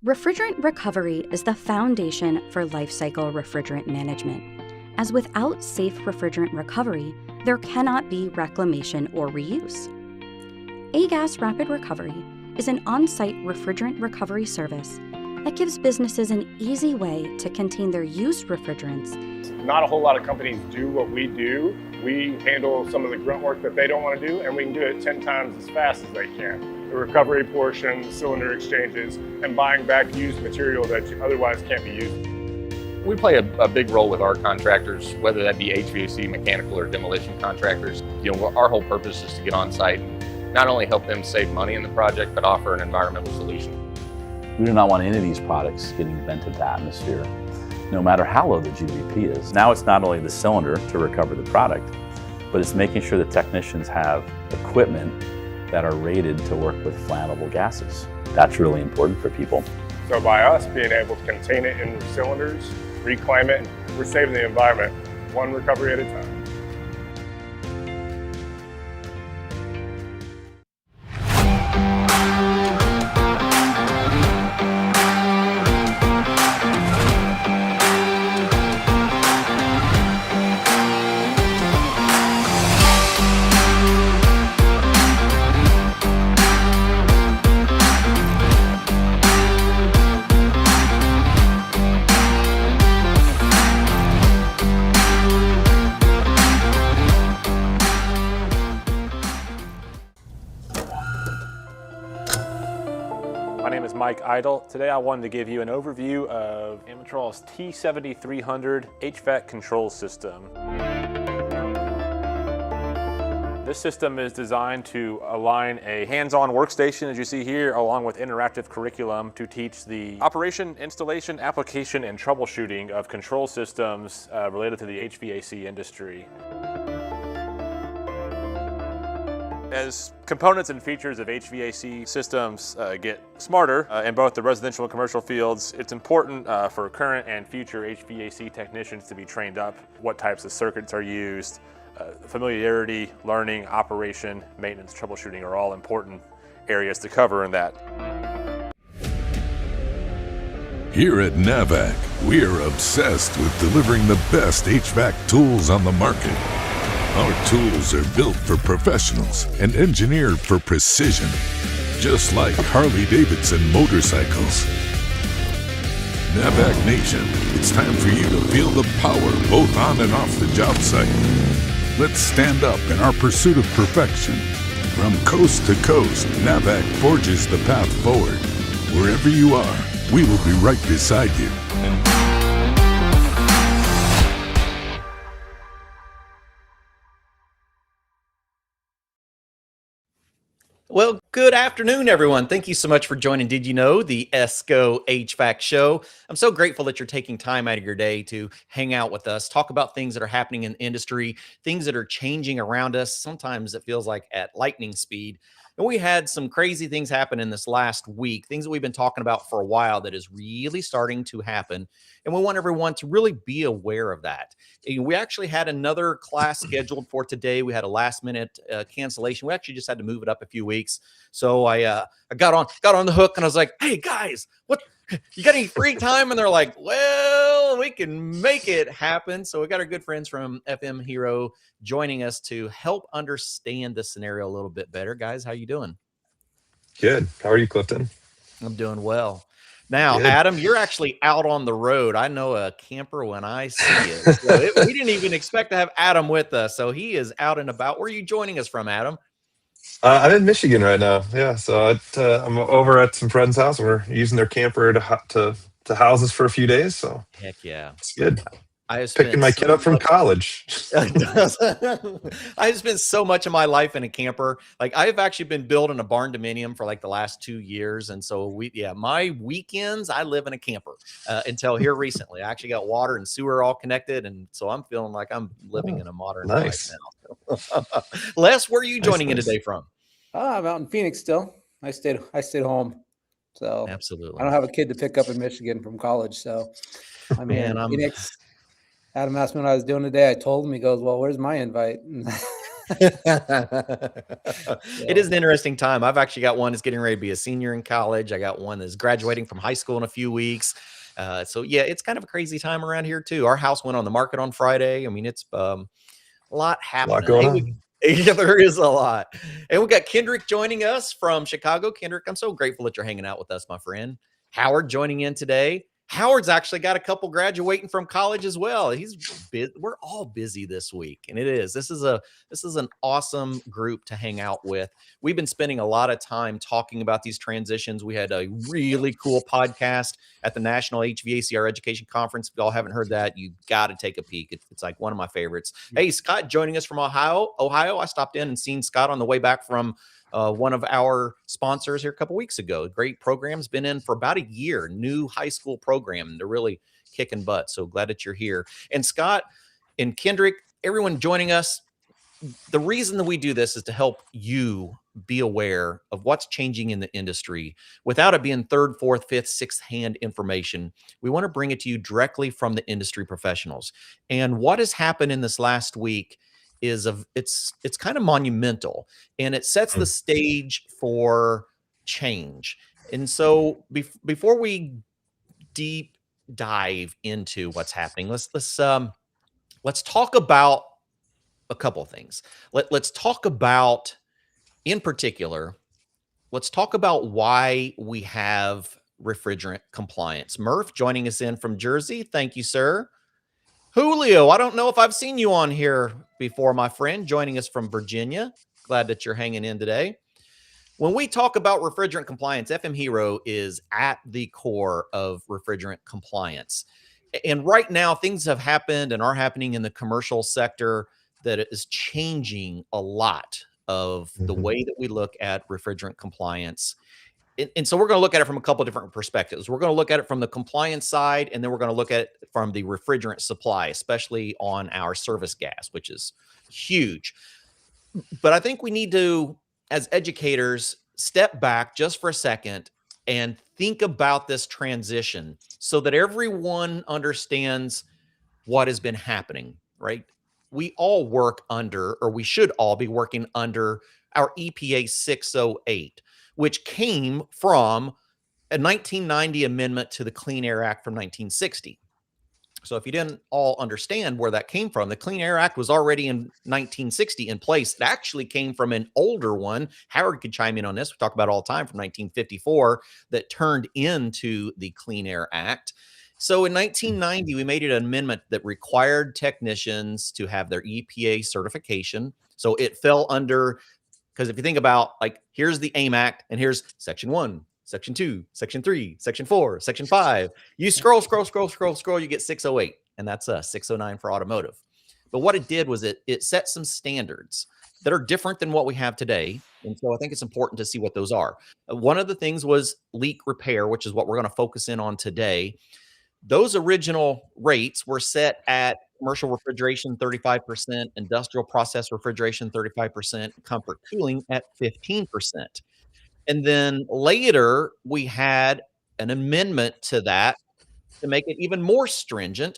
Refrigerant recovery is the foundation for life cycle refrigerant management, as without safe refrigerant recovery, there cannot be reclamation or reuse. A-Gas Rapid Recovery is an on-site refrigerant recovery service that gives businesses an easy way to contain their used refrigerants. Not a whole lot of companies do what we do. We handle some of the grunt work that they don't want to do, and we can do it 10 times as fast as they can. The recovery portion, the cylinder exchanges, and buying back used material that otherwise can't be used. We play a big role with our contractors, whether that be HVAC, mechanical, or demolition contractors. Our whole purpose is to get on site and not only help them save money in the project, but offer an environmental solution. We do not want any of these products getting vented to atmosphere, no matter how low the GWP is. Now it's not only the cylinder to recover the product, but it's making sure the technicians have equipment that are rated to work with flammable gases. That's really important for people. So by us being able to contain it in the cylinders, reclaim it, we're saving the environment one recovery at a time. My name is Mike Idle. Today I wanted to give you an overview of Amatrol's T7300 HVAC control system. This system is designed to align a hands-on workstation, as you see here, along with interactive curriculum to teach the operation, installation, application, and troubleshooting of control systems related to the HVAC industry. As components and features of HVAC systems get smarter in both the residential and commercial fields, it's important for current and future HVAC technicians to be trained up what types of circuits are used. Familiarity, learning, operation, maintenance, troubleshooting are all important areas to cover in that. Here at NAVAC, we are obsessed with delivering the best HVAC tools on the market. Our tools are built for professionals and engineered for precision, just like Harley-Davidson motorcycles. NAVAC Nation, it's time for you to feel the power both on and off the job site. Let's stand up in our pursuit of perfection. From coast to coast, NAVAC forges the path forward. Wherever you are, we will be right beside you. Well, good afternoon, everyone. Thank you so much for joining Did You Know, the ESCO HVAC show. I'm so grateful that you're taking time out of your day to hang out with us, talk about things that are happening in the industry, things that are changing around us. Sometimes it feels like at lightning speed. And we had some crazy things happen in this last week, things that we've been talking about for a while that is really starting to happen. And we want everyone to really be aware of that. We actually had another class scheduled for today. We had a last minute cancellation. We actually just had to move it up a few weeks. So I got on the hook and I was like, hey guys, what? You got any free time? And they're like, well, we can make it happen. So we got our good friends from FM Hero joining us to help understand the scenario a little bit better. Guys, how you doing? Good. How are you, Clifton? I'm doing well. Now, Good. Adam, you're actually out on the road. I know a camper when I see it. So we didn't even expect to have Adam with us. So he is out and about. Where are you joining us from, Adam? I'm in Michigan right now. Yeah, so I'm over at some friend's house. We're using their camper to house us for a few days. So Heck yeah, it's good. I have Picking my kid up from college. I spent so much of my life in a camper. Like I've actually been building a barn dominium for like the last 2 years. And so my weekends, I live in a camper until here recently. I actually got water and sewer all connected. And so I'm feeling like I'm living in a modern life now. Les, where are you joining in today from? I'm out in Phoenix still. I stayed home. So absolutely. I don't have a kid to pick up in Michigan from college. So I'm in Phoenix. Adam asked me what I was doing today. I told him. He goes, well, where's my invite? It is an interesting time. I've actually got one that's getting ready to be a senior in college. I got one that's graduating from high school in a few weeks. So yeah, it's kind of a crazy time around here too. Our house went on the market on Friday. I mean, it's a lot A happening. lot going on. Yeah, there is a lot. And we got Kendrick joining us from Chicago. Kendrick, I'm so grateful that you're hanging out with us, my friend. Howard joining in today. Howard's actually got a couple graduating from college as well. He's we're all busy this week, and it is. This is an awesome group to hang out with. We've been spending a lot of time talking about these transitions. We had a really cool podcast at the National HVACR Education Conference. If y'all haven't heard that, you got to take a peek. It's like one of my favorites. Hey, Scott joining us from Ohio. I stopped in and seen Scott on the way back from one of our sponsors here a couple weeks ago. Great program's been in for about a year, new high school program. They're really kicking butt. So glad that you're here. And Scott and Kendrick, everyone joining us. The reason that we do this is to help you be aware of what's changing in the industry without it being third, fourth, fifth, sixth hand information. We want to bring it to you directly from the industry professionals. And what has happened in this last week is it's kind of monumental, and it sets the stage for change. And so before we deep dive into what's happening, let's talk about a couple of things. Let's talk about, in particular, let's talk about why we have refrigerant compliance. Murph joining us in from Jersey. Thank you, sir. Julio, I don't know if I've seen you on here before, my friend, joining us from Virginia. Glad that you're hanging in today. When we talk about refrigerant compliance, FM Hero is at the core of refrigerant compliance. And right now, things have happened and are happening in the commercial sector that is changing a lot of the way that we look at refrigerant compliance. And so we're going to look at it from a couple of different perspectives. We're going to look at it from the compliance side, and then we're going to look at it from the refrigerant supply, especially on our service gas, which is huge. But I think we need to, as educators, step back just for a second and think about this transition so that everyone understands what has been happening, right? We all work under, or we should all be working under, our EPA 608, which came from a 1990 amendment to the Clean Air Act from 1960. So if you didn't all understand where that came from, the Clean Air Act was already in 1960 in place. It actually came from an older one. Howard could chime in on this. We talk about it all the time, from 1954, that turned into the Clean Air Act. So in 1990, we made an amendment that required technicians to have their EPA certification. So it fell under, because if you think about, like, here's the AIM Act, and here's Section 1, Section 2, Section 3, Section 4, Section 5. You scroll, you get 608, and that's 609 for automotive. But what it did was it set some standards that are different than what we have today. And so I think it's important to see what those are. One of the things was leak repair, which is what we're going to focus in on today. Those original rates were set at commercial refrigeration 35%, industrial process refrigeration 35%, comfort cooling at 15%. And then later we had an amendment to that to make it even more stringent.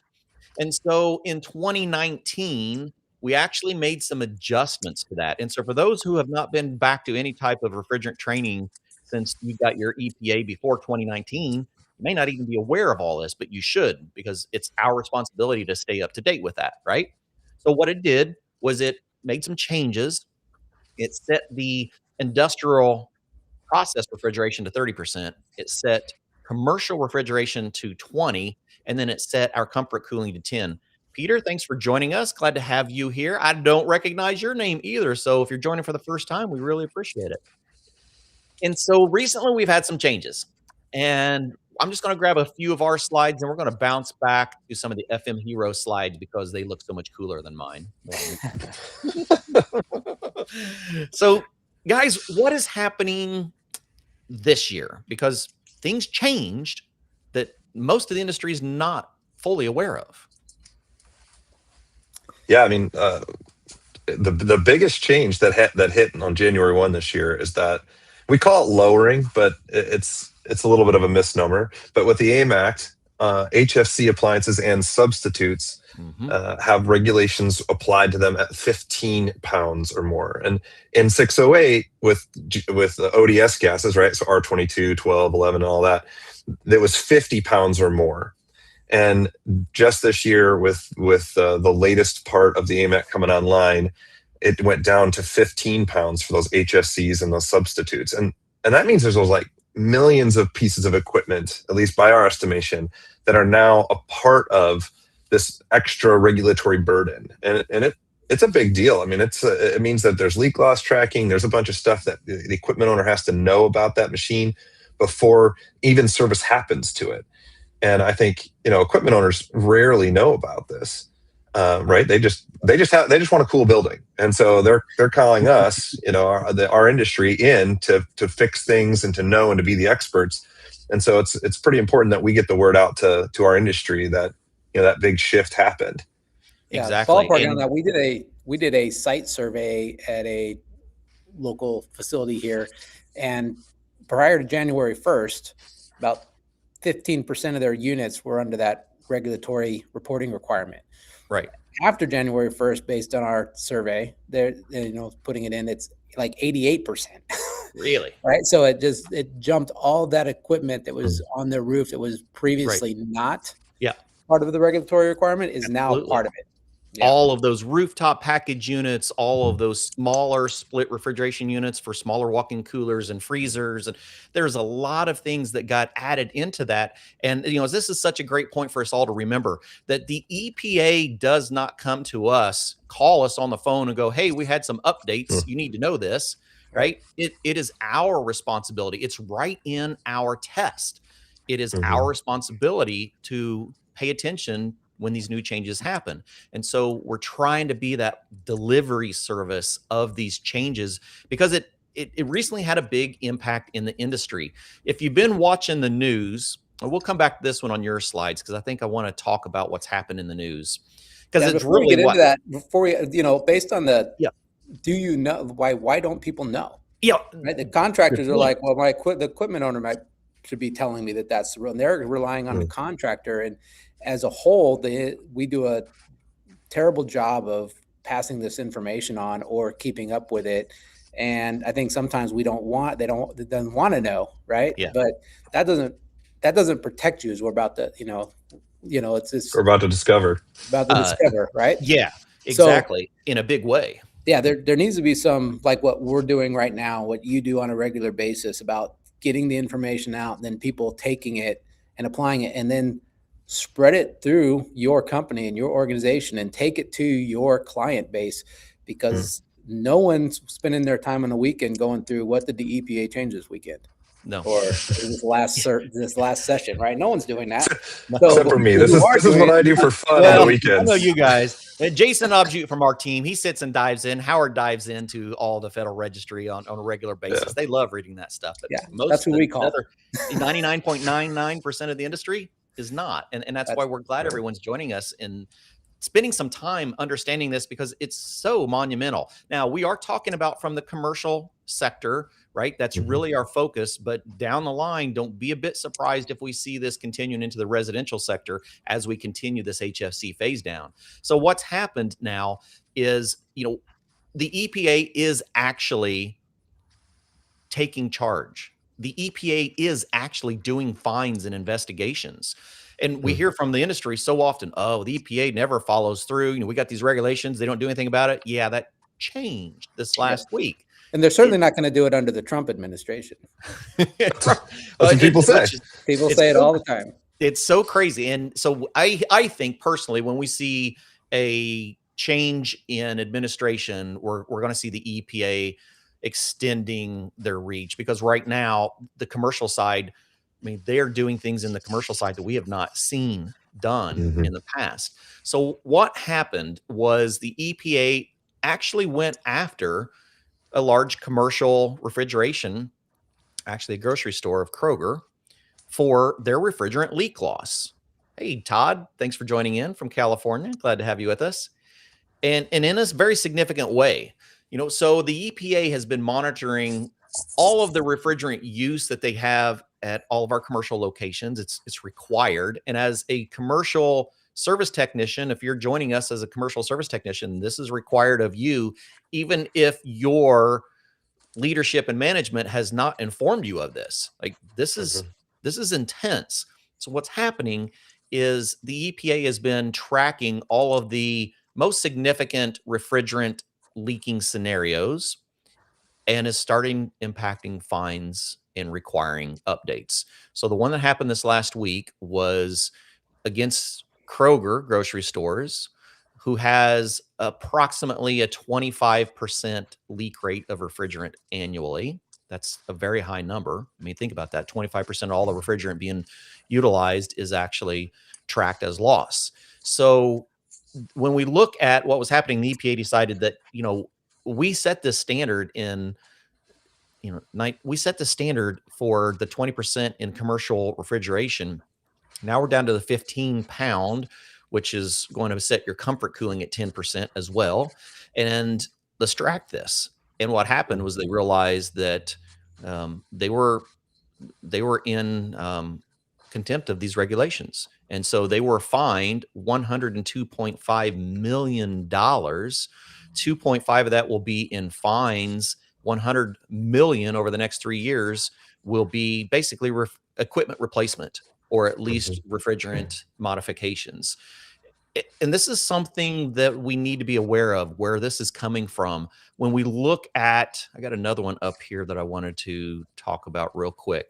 And so in 2019, we actually made some adjustments to that. And so for those who have not been back to any type of refrigerant training since you got your EPA before 2019, you may not even be aware of all this, but you should, because it's our responsibility to stay up to date with that, right? So what it did was it made some changes. It set the industrial process refrigeration to 30%. It set commercial refrigeration to 20%, and then it set our comfort cooling to 10%. Peter, thanks for joining us. Glad to have you here. I don't recognize your name either, so if you're joining for the first time, we really appreciate it. And so recently we've had some changes, and I'm just going to grab a few of our slides, and we're going to bounce back to some of the FM Hero slides because they look so much cooler than mine. So, guys, what is happening this year? Because things changed that most of the industry is not fully aware of. Yeah, I mean, the biggest change that hit on January 1 this year is that we call it lowering, but it's a little bit of a misnomer. But with the AIM Act, HFC appliances and substitutes have regulations applied to them at 15 pounds or more. And in 608 with ODS gases, right? So R22, 12, 11, and all that, that was 50 pounds or more. And just this year with the latest part of the AMAC coming online, it went down to 15 pounds for those HFCs and those substitutes. And that means there's those like millions of pieces of equipment, at least by our estimation, that are now a part of this extra regulatory burden. And it's a big deal. I mean, it means that there's leak loss tracking. There's a bunch of stuff that the equipment owner has to know about that machine before even service happens to it. And I think, equipment owners rarely know about this, right? They just want a cool building. And so they're calling us, our industry in to fix things and to know and to be the experts. And so it's pretty important that we get the word out to our industry that, that big shift happened. Yeah, Exactly. ballpark on that. We did a site survey at a local facility here, and prior to January 1st, about 15% of their units were under that regulatory reporting requirement. Right. After January 1st, based on our survey, they're putting it in, it's like 88%. Really? Right. So it jumped all that equipment that was on their roof that was previously not part of the regulatory requirement is now part of it. Yeah. All of those rooftop package units, all of those smaller split refrigeration units for smaller walk-in coolers and freezers. And there's a lot of things that got added into that. And, this is such a great point for us all to remember that the EPA does not come to us, call us on the phone and go, hey, we had some updates. You need to know this, right? It is our responsibility. It's right in our test. It is our responsibility to pay attention when these new changes happen. And so we're trying to be that delivery service of these changes because it recently had a big impact in the industry. If you've been watching the news, we'll come back to this one on your slides because I think I want to talk about what's happened in the news. Because it's before really we get into that, before we, based on the, do you know, why don't people know? Yeah. Right? The contractors are like, well, the equipment owner should be telling me that that's the rule. And they're relying on the contractor. And as a whole, we do a terrible job of passing this information on or keeping up with it. And I think sometimes they don't want to know, right? Yeah. But that doesn't protect you as we're about to, we're about to discover. Right? Yeah, exactly. So, in a big way. Yeah, there needs to be some, like what we're doing right now, what you do on a regular basis about getting the information out, and then people taking it and applying it, and then spread it through your company and your organization and take it to your client base, because no one's spending their time on the weekend going through what did the EPA change this weekend. No. Or this last session, right? No one's doing that. So, except for me. This is what I do for fun on the weekends. I know you guys. Jason Objute from our team, he sits and dives in. Howard dives into all the Federal Registry on a regular basis. Yeah. They love reading that stuff. But that's what we call it. 99.99% of the industry is not. And that's why we're glad everyone's joining us and spending some time understanding this, because it's so monumental. Now, we are talking about from the commercial sector, right? That's really our focus. But down the line, don't be a bit surprised if we see this continuing into the residential sector as we continue this HFC phase down. So what's happened now is, the EPA is actually taking charge. The EPA is actually doing fines and investigations. And we hear from the industry so often, oh, the EPA never follows through. We got these regulations. They don't do anything about it. Yeah, that changed this last week. And they're certainly not going to do it under the Trump administration. That's what people say. People say it all the time. It's so crazy. And so I think personally, when we see a change in administration, we're going to see the EPA extending their reach, because right now the commercial side, they're doing things in the commercial side that we have not seen done in the past. So what happened was the EPA actually went after a large commercial refrigeration, actually a grocery store of Kroger, for their refrigerant leak loss. Hey, Todd, thanks for joining in from California. Glad to have you with us. And in a very significant way, so the EPA has been monitoring all of the refrigerant use that they have at all of our commercial locations. It's required. And as a commercial service technician, if you're joining us as a commercial service technician, this is required of you, even if your leadership and management has not informed you of this. Like this is intense. So what's happening is the EPA has been tracking all of the most significant refrigerant leaking scenarios and is starting impacting fines and requiring updates. So the one that happened this last week was against Kroger grocery stores, who has approximately a 25% leak rate of refrigerant annually. That's a very high number. I mean, think about that. 25% of all the refrigerant being utilized is actually tracked as loss. So when we look at what was happening, the EPA decided that, we set this standard in, we set the standard for the 20% in commercial refrigeration. Now we're down to the 15-pound, which is going to set your comfort cooling at 10% as well. And let's track this. And what happened was they realized that they were in contempt of these regulations. And so they were fined $102.5 million. 2.5 of that will be in fines. 100 million over the next 3 years will be basically equipment replacement, or at least refrigerant modifications. And this is something that we need to be aware of, where this is coming from. When we look at, I got another one up here that I wanted to talk about real quick.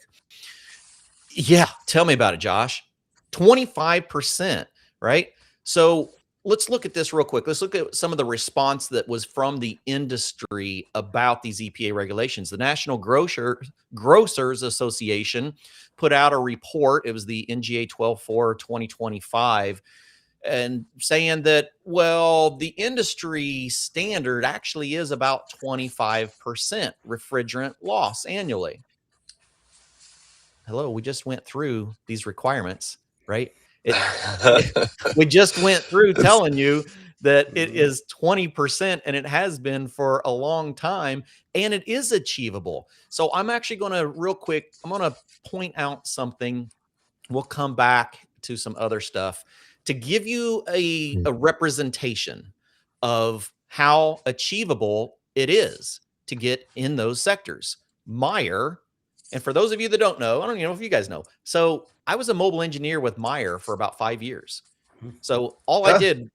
Yeah, tell me about it, Josh. 25%, right? So let's look at this real quick. Let's look at some of the response that was from the industry about these EPA regulations. The National Grocers Association put out a report. It was the NGA 12/4/2025, and saying that, well, the industry standard actually is about 25% refrigerant loss annually. Hello, we just went through these requirements, right? We just went through telling you that it is 20%, and it has been for a long time, and it is achievable. So I'm actually going to real quick, I'm going to point out something. We'll come back to some other stuff to give you a representation of how achievable it is to get in those sectors. Meyer, and for those of you that don't know, I don't even know if you guys know. So I was a mobile engineer with Meyer for about 5 years. So I did,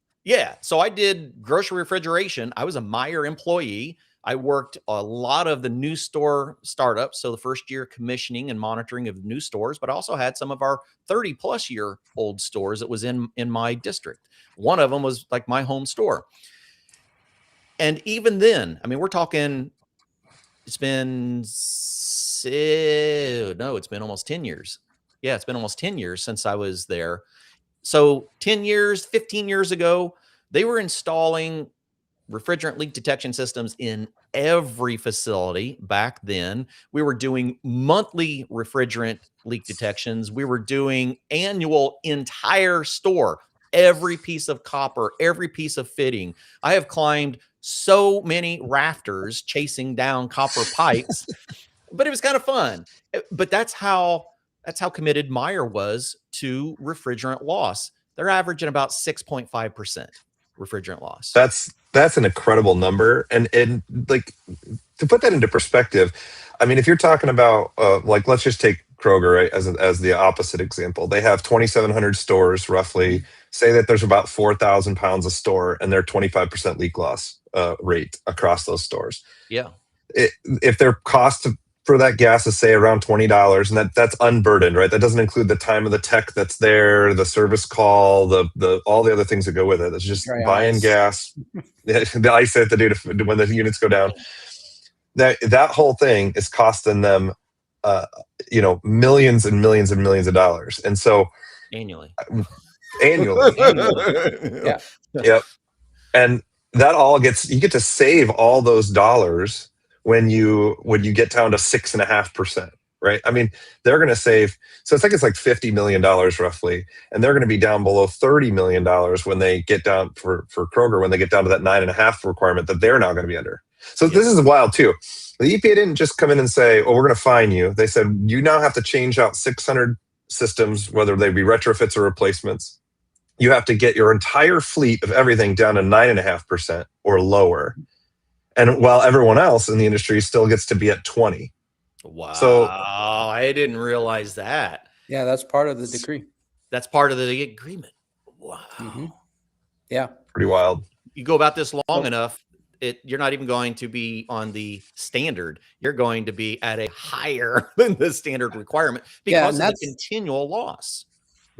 so I did grocery refrigeration. I was a Meyer employee. I worked a lot of the new store startups. So the first year commissioning and monitoring of new stores, but I also had some of our 30-plus-year-old stores that was in my district. One of them was like my home store. And even then, I mean, we're talking, it's been almost 10 years. Yeah, it's been almost 10 years since I was there. So 10 years, 15 years ago, they were installing refrigerant leak detection systems in every facility back then. We were doing monthly refrigerant leak detections. We were doing annual entire store, every piece of copper, every piece of fitting. I have climbed so many rafters chasing down copper pipes, but it was kind of fun. But that's how committed Meyer was to refrigerant loss. They're averaging about 6.5% refrigerant loss. That's an incredible number. And like, to put that into perspective, I mean, if you're talking about like, let's just take Kroger, right, as the opposite example. They have 2,700 stores roughly. Say that there's about 4,000 pounds a store, and they're 25% leak loss rate across those stores. Yeah. If their cost for that gas is, say, around $20, and that's unburdened, right? That doesn't include the time of the tech that's there, the service call, the all the other things that go with it. It's just buying gas, the ice they have to do when the units go down. That whole thing is costing them, millions and millions and millions of dollars. And so annually. Yeah. Yep. And that all you get to save all those dollars when you get down to 6.5%, right? I mean, they're going to save. So it's like $50 million roughly, and they're going to be down below $30 million when they get down for Kroger, when they get down to that 9.5 requirement that they're now going to be under. So this is wild too. The EPA didn't just come in and say, "Oh, we're going to fine you." They said, "You now have to change out 600 systems, whether they be retrofits or replacements. You have to get your entire fleet of everything down to 9.5% or lower." And while everyone else in the industry still gets to be at 20. Wow. So I didn't realize that. Yeah, that's part of the decree. That's part of the agreement. Wow. Yeah. pretty wild. You go about this long enough, you're not even going to be on the standard. You're going to be at a higher than the standard requirement because of the continual loss.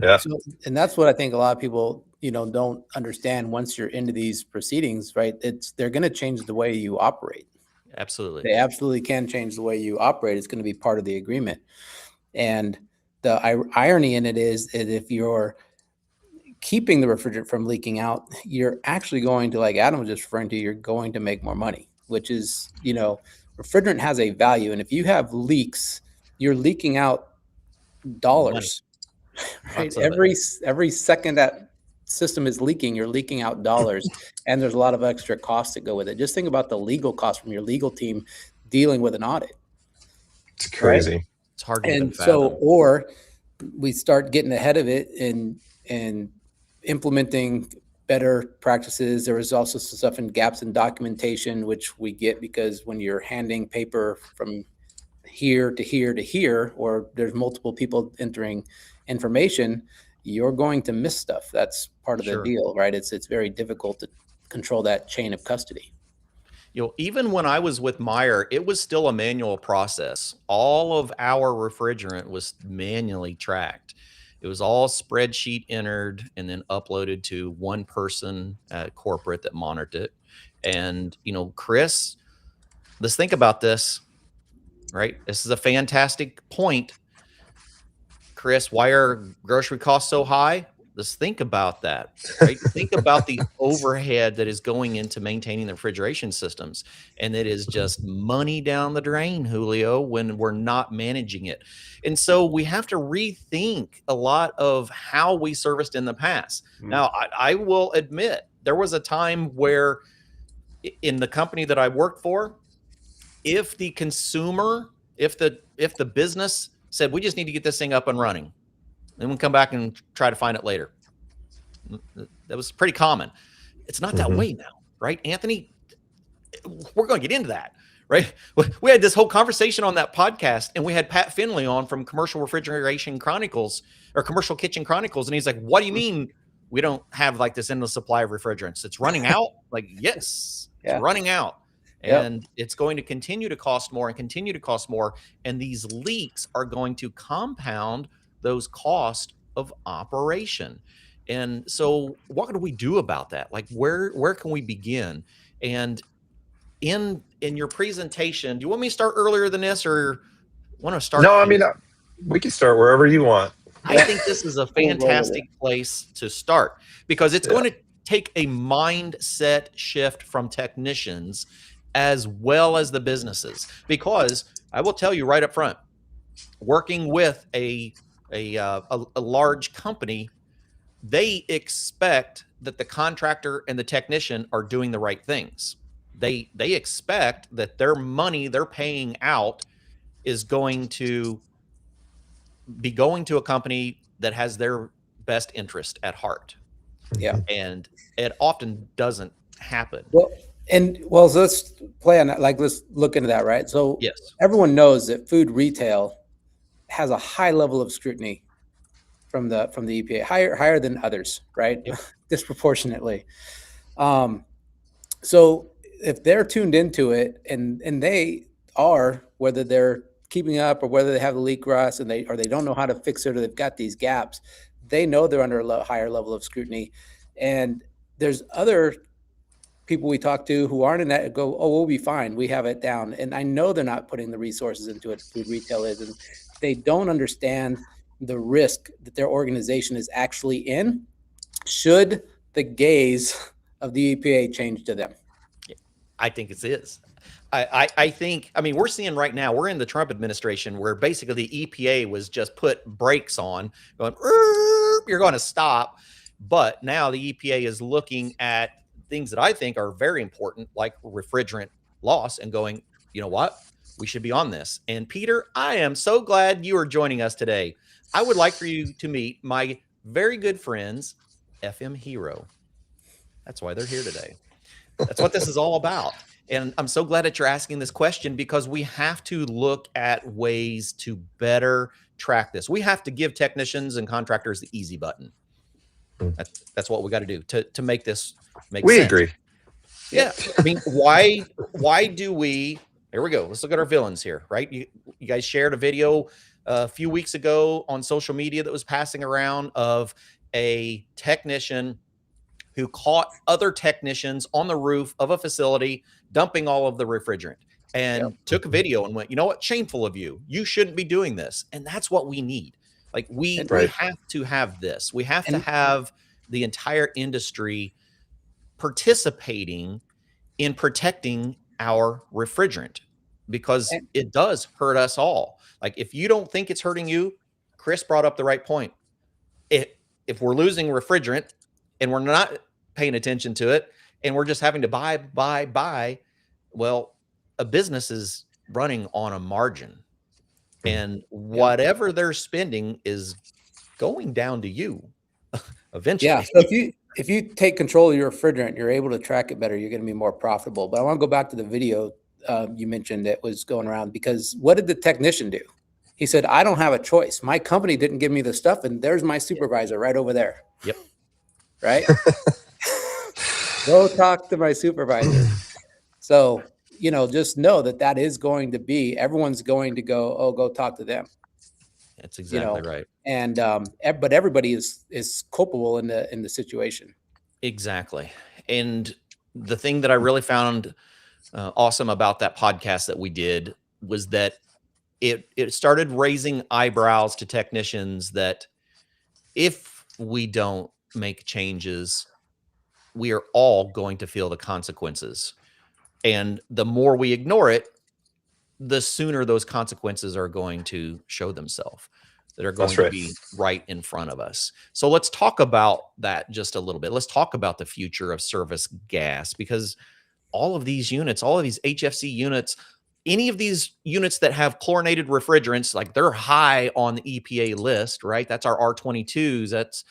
Yeah. So, and that's what I think a lot of people, don't understand once you're into these proceedings, right? They're going to change the way you operate. Absolutely. They absolutely can change the way you operate. It's going to be part of the agreement. And the irony in it is that if you're keeping the refrigerant from leaking out, you're actually going to, like Adam was just referring to, you're going to make more money, which is, refrigerant has a value. And if you have leaks, you're leaking out dollars, right? Every second that system is leaking, you're leaking out dollars. And there's a lot of extra costs that go with it. Just think about the legal costs from your legal team dealing with an audit. It's crazy. Right? It's hard to and so, or we start getting ahead of it and implementing better practices. There was also some stuff in gaps in documentation, which we get because when you're handing paper from here to here to here, or there's multiple people entering information, you're going to miss stuff. That's part of the deal, right? It's very difficult to control that chain of custody. Even when I was with Meyer, it was still a manual process. All of our refrigerant was manually tracked. It was all spreadsheet entered and then uploaded to one person at corporate that monitored it. And, Chris, let's think about this, right? This is a fantastic point. Chris, why are grocery costs so high? Let's think about that, right? Think about the overhead that is going into maintaining the refrigeration systems. And it is just money down the drain, Julio, when we're not managing it. And so we have to rethink a lot of how we serviced in the past. Now, I will admit, there was a time where in the company that I worked for, if the consumer, if the business said, we just need to get this thing up and running, then we'll come back and try to find it later. That was pretty common. It's not that way now, right, Anthony? We're going to get into that, right? We had this whole conversation on that podcast, and we had Pat Finley on from Commercial Refrigeration Chronicles or Commercial Kitchen Chronicles, and he's like, what do you mean we don't have like this endless supply of refrigerants? It's running out? Like, yes, it's running out. And it's going to continue to cost more and continue to cost more. And these leaks are going to compound those costs of operation. And so what can we do about that? Like, where can we begin? And in your presentation, do you want me to start earlier than this, or want to start? No, I mean, we can start wherever you want. I think this is a fantastic place to start, because it's going to take a mindset shift from technicians as well as the businesses. Because I will tell you right up front, working with a large company, they expect that the contractor and the technician are doing the right things. They expect that their money they're paying out is going to be going to a company that has their best interest at heart. Yeah. And it often doesn't happen. So let's play on that. Like, let's look into that, right? So everyone knows that food retail has a high level of scrutiny from the EPA, higher than others, right? Disproportionately. So if they're tuned into it, and they are, whether they're keeping up or whether they have the leak rust and they don't know how to fix it, or they've got these gaps, they know they're under a higher level of scrutiny. And there's other people we talk to who aren't in that go, oh, we'll be fine, we have it down. And I know they're not putting the resources into it. Food retail is, and they don't understand the risk that their organization is actually in should the gaze of the EPA change to them. I think it is. I think, we're seeing right now, we're in the Trump administration where basically the EPA was just put brakes on, going, you're going to stop. But now the EPA is looking at things that I think are very important, like refrigerant loss and going, you know what? We should be on this. And Peter, I am so glad you are joining us today. I would like for you to meet my very good friends, FM Hero. That's why they're here today. That's what this is all about. And I'm so glad that you're asking this question, because we have to look at ways to better track this. We have to give technicians and contractors the easy button. That's what we got to do to make this make sense. We agree. Yeah. I mean, why do we, here we go. Let's look at our villains here, right? You guys shared a video a few weeks ago on social media that was passing around of a technician who caught other technicians on the roof of a facility dumping all of the refrigerant, and took a video and went, you know what? Shameful of you. You shouldn't be doing this. And that's what we need. Like we have to have this. We have to have the entire industry participating in protecting our refrigerant, because it does hurt us all. Like if you don't think it's hurting you, Chris brought up the right point. If we're losing refrigerant and we're not paying attention to it and we're just having to buy, well, a business is running on a margin, and whatever they're spending is going down to you eventually. Yeah. So if you take control of your refrigerant, you're able to track it better. You're going to be more profitable. But I want to go back to the video you mentioned that was going around, because what did the technician do? He said, I don't have a choice. My company didn't give me the stuff, and there's my supervisor right over there. Yep. Right? Go talk to my supervisor. So, just know that is going to be, everyone's going to go, oh, go talk to them. That's exactly right. And but everybody is culpable in the situation. Exactly. And the thing that I really found awesome about that podcast that we did was that it started raising eyebrows to technicians that if we don't make changes, we are all going to feel the consequences. And the more we ignore it, the sooner those consequences are going to show themselves, that are going to be right in front of us. So let's talk about that just a little bit. Let's talk about the future of service gas, because all of these units, all of these HFC units, any of these units that have chlorinated refrigerants, like they're high on the EPA list, right? That's our R22s. That's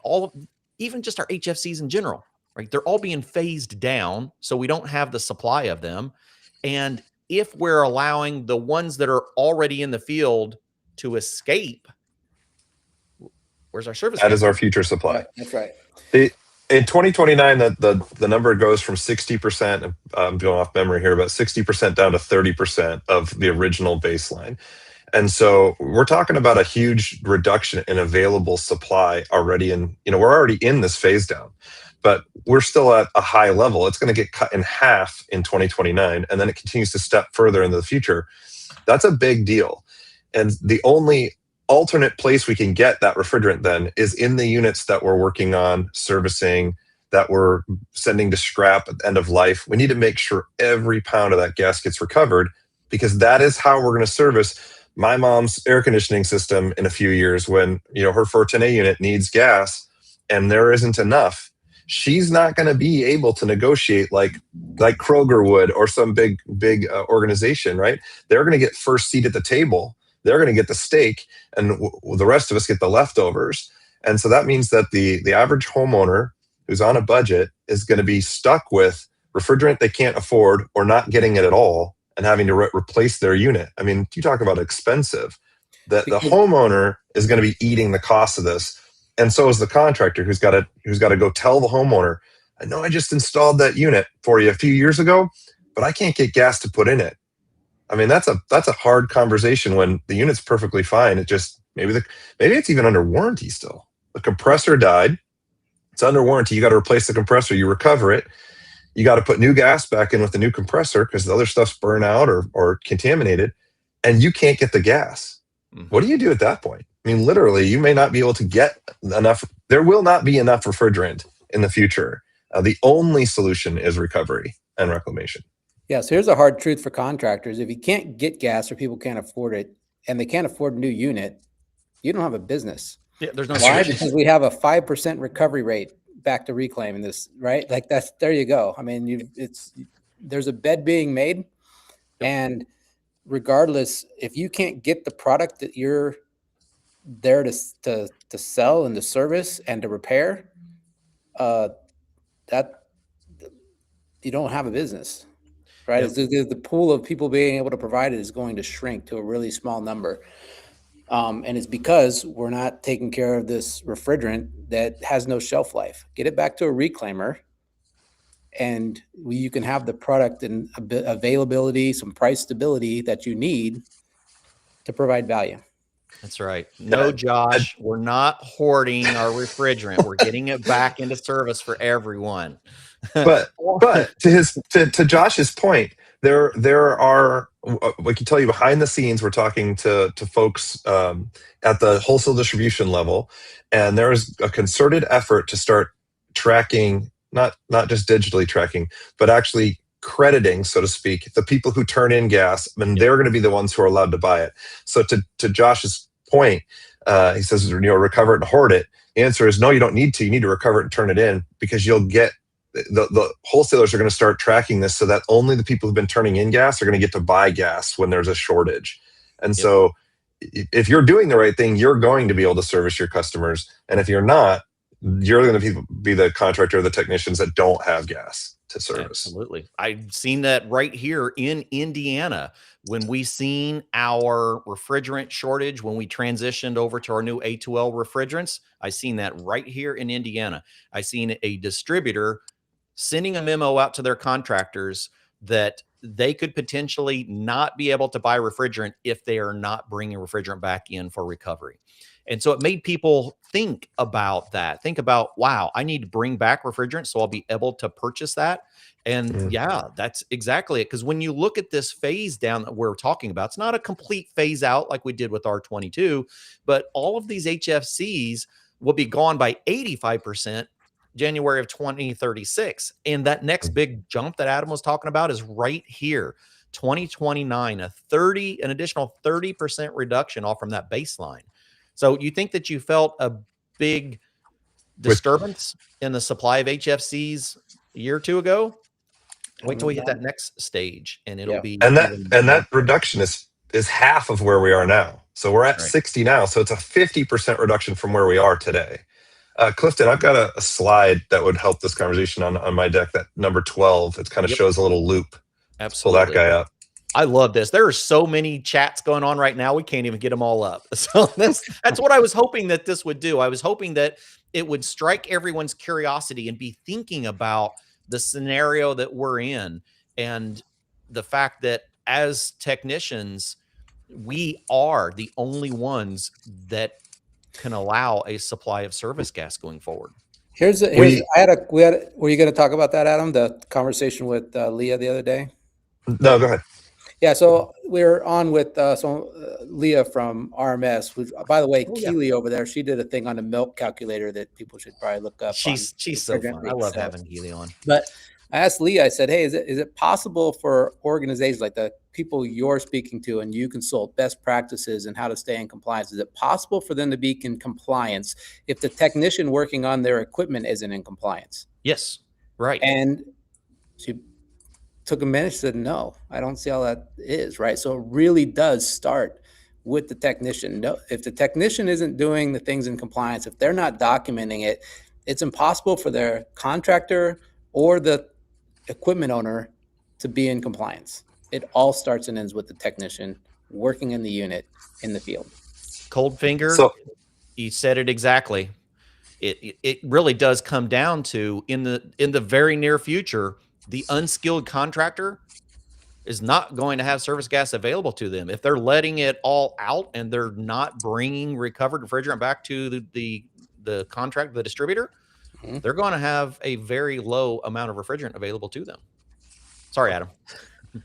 all, even just our HFCs in general, right? They're all being phased down, so we don't have the supply of them. And if we're allowing the ones that are already in the field to escape, where's our service? That is our future supply. Right, that's right. In 2029, the number goes from 60%, I'm going off memory here, but 60% down to 30% of the original baseline. And so we're talking about a huge reduction in available supply already we're already in this phase down, but we're still at a high level. It's going to get cut in half in 2029, and then it continues to step further into the future. That's a big deal. And the only alternate place we can get that refrigerant then is in the units that we're working on servicing, that we're sending to scrap at the end of life. We need to make sure every pound of that gas gets recovered, because that is how we're going to service my mom's air conditioning system in a few years when her 410A unit needs gas and there isn't enough. She's not going to be able to negotiate like Kroger would, or some big organization, right? They're going to get first seat at the table. They're going to get the steak, and the rest of us get the leftovers. And so that means that the average homeowner who's on a budget is going to be stuck with refrigerant they can't afford, or not getting it at all, and having to replace their unit. I mean, you talk about expensive. The homeowner is going to be eating the cost of this, and so is the contractor who's got to go tell the homeowner, I know I just installed that unit for you a few years ago, but I can't get gas to put in it. I mean, that's a hard conversation when the unit's perfectly fine. It just maybe it's even under warranty still. The compressor died. It's under warranty. You got to replace the compressor. You recover it. You got to put new gas back in with the new compressor because the other stuff's burned out or contaminated, and you can't get the gas. Mm-hmm. What do you do at that point? I mean, literally, you may not be able to get enough. There will not be enough refrigerant in the future. The only solution is recovery and reclamation. Yeah, so here's a hard truth for contractors. If you can't get gas or people can't afford it, and they can't afford a new unit, you don't have a business. Yeah, there's no Why? Because we have a 5% recovery rate back to reclaiming this, right? Like there you go. I mean, there's a bed being made, and regardless, if you can't get the product that you're there to sell and to service and to repair, that you don't have a business, right? Yep. It's the pool of people being able to provide it is going to shrink to a really small number. And it's because we're not taking care of this refrigerant that has no shelf life. Get it back to a reclaimer, and you can have the product and availability, some price stability that you need to provide value. That's right. No, Josh, we're not hoarding our refrigerant. We're getting it back into service for everyone. but to Josh's point, there are, I can tell you behind the scenes, we're talking to folks at the wholesale distribution level, and there is a concerted effort to start tracking, not just digitally tracking, but actually crediting, so to speak, the people who turn in gas, and they're going to be the ones who are allowed to buy it. So to Josh's point, he says, recover it and hoard it. The answer is no, you don't need to. You need to recover it and turn it in, because you'll get the wholesalers are going to start tracking this so that only the people who've been turning in gas are going to get to buy gas when there's a shortage. And so if you're doing the right thing, you're going to be able to service your customers. And if you're not, you're going to be the contractor or the technicians that don't have gas to service. Absolutely. I've seen that right here in Indiana when we seen our refrigerant shortage, when we transitioned over to our new A2L refrigerants. I seen that right here in Indiana. I seen a distributor sending a memo out to their contractors that they could potentially not be able to buy refrigerant if they are not bringing refrigerant back in for recovery. And so it made people think about that. Think about, wow, I need to bring back refrigerant so I'll be able to purchase that. And yeah, that's exactly it. Because when you look at this phase down that we're talking about, it's not a complete phase out like we did with R22, but all of these HFCs will be gone by 85% January of 2036. And that next big jump that Adam was talking about is right here, 2029, an additional 30% reduction off from that baseline. So you think that you felt a big disturbance in the supply of HFCs a year or two ago? Wait till we hit that next stage, and it'll be that reduction is half of where we are now. So we're at 60 now. So it's a 50% reduction from where we are today. Clifton, I've got a slide that would help this conversation on my deck, that number 12. It kind of shows a little loop. Absolutely. Pull that guy up. I love this. There are so many chats going on right now. We can't even get them all up. So that's what I was hoping that this would do. I was hoping that it would strike everyone's curiosity and be thinking about the scenario that we're in, and the fact that as technicians, we are the only ones that can allow a supply of service gas going forward. Were you going to talk about that, Adam? The conversation with Leah the other day? No, go ahead. Yeah, so we're on with Leah from RMS. Who, by the way, Keely over there, she did a thing on a milk calculator that people should probably look up. She's so fun. I love having Keely on. But I asked Leah, I said, hey, is it possible for organizations like the people you're speaking to and you consult best practices and how to stay in compliance, is it possible for them to be in compliance if the technician working on their equipment isn't in compliance? Yes, right. And she took a minute, said, no, I don't see how that is, right? So it really does start with the technician. No, if the technician isn't doing the things in compliance, if they're not documenting it, it's impossible for their contractor or the equipment owner to be in compliance. It all starts and ends with the technician working in the unit in the field. Cold finger, you said it exactly. It really does come down to, in the very near future, the unskilled contractor is not going to have service gas available to them. If they're letting it all out and they're not bringing recovered refrigerant back to the contract, the distributor, they're going to have a very low amount of refrigerant available to them. Sorry, Adam.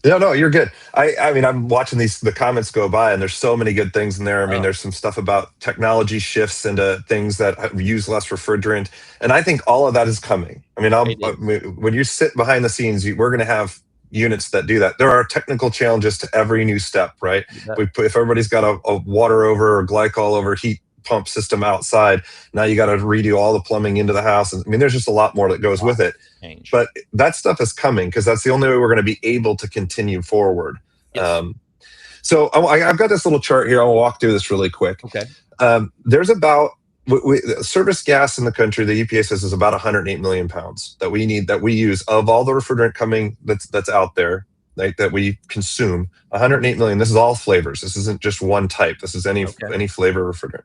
No, you're good. I mean, I'm watching the comments go by, and there's so many good things in there. I mean, there's some stuff about technology shifts into things that use less refrigerant, and I think all of that is coming. I mean, when you sit behind the scenes, we're going to have units that do that. There are technical challenges to every new step, right? If everybody's got a water over or glycol over heat pump system outside. Now you got to redo all the plumbing into the house. And I mean, there's just a lot more that goes with it. But that stuff is coming because that's the only way we're going to be able to continue forward. Yes. So I've got this little chart here. I'll walk through this really quick. Okay. There's about service gas in the country. The EPA says is about 108 million pounds that we use of all the refrigerant coming that's out there, like, that we consume. 108 million. This is all flavors. This isn't just one type. This is any flavor refrigerant.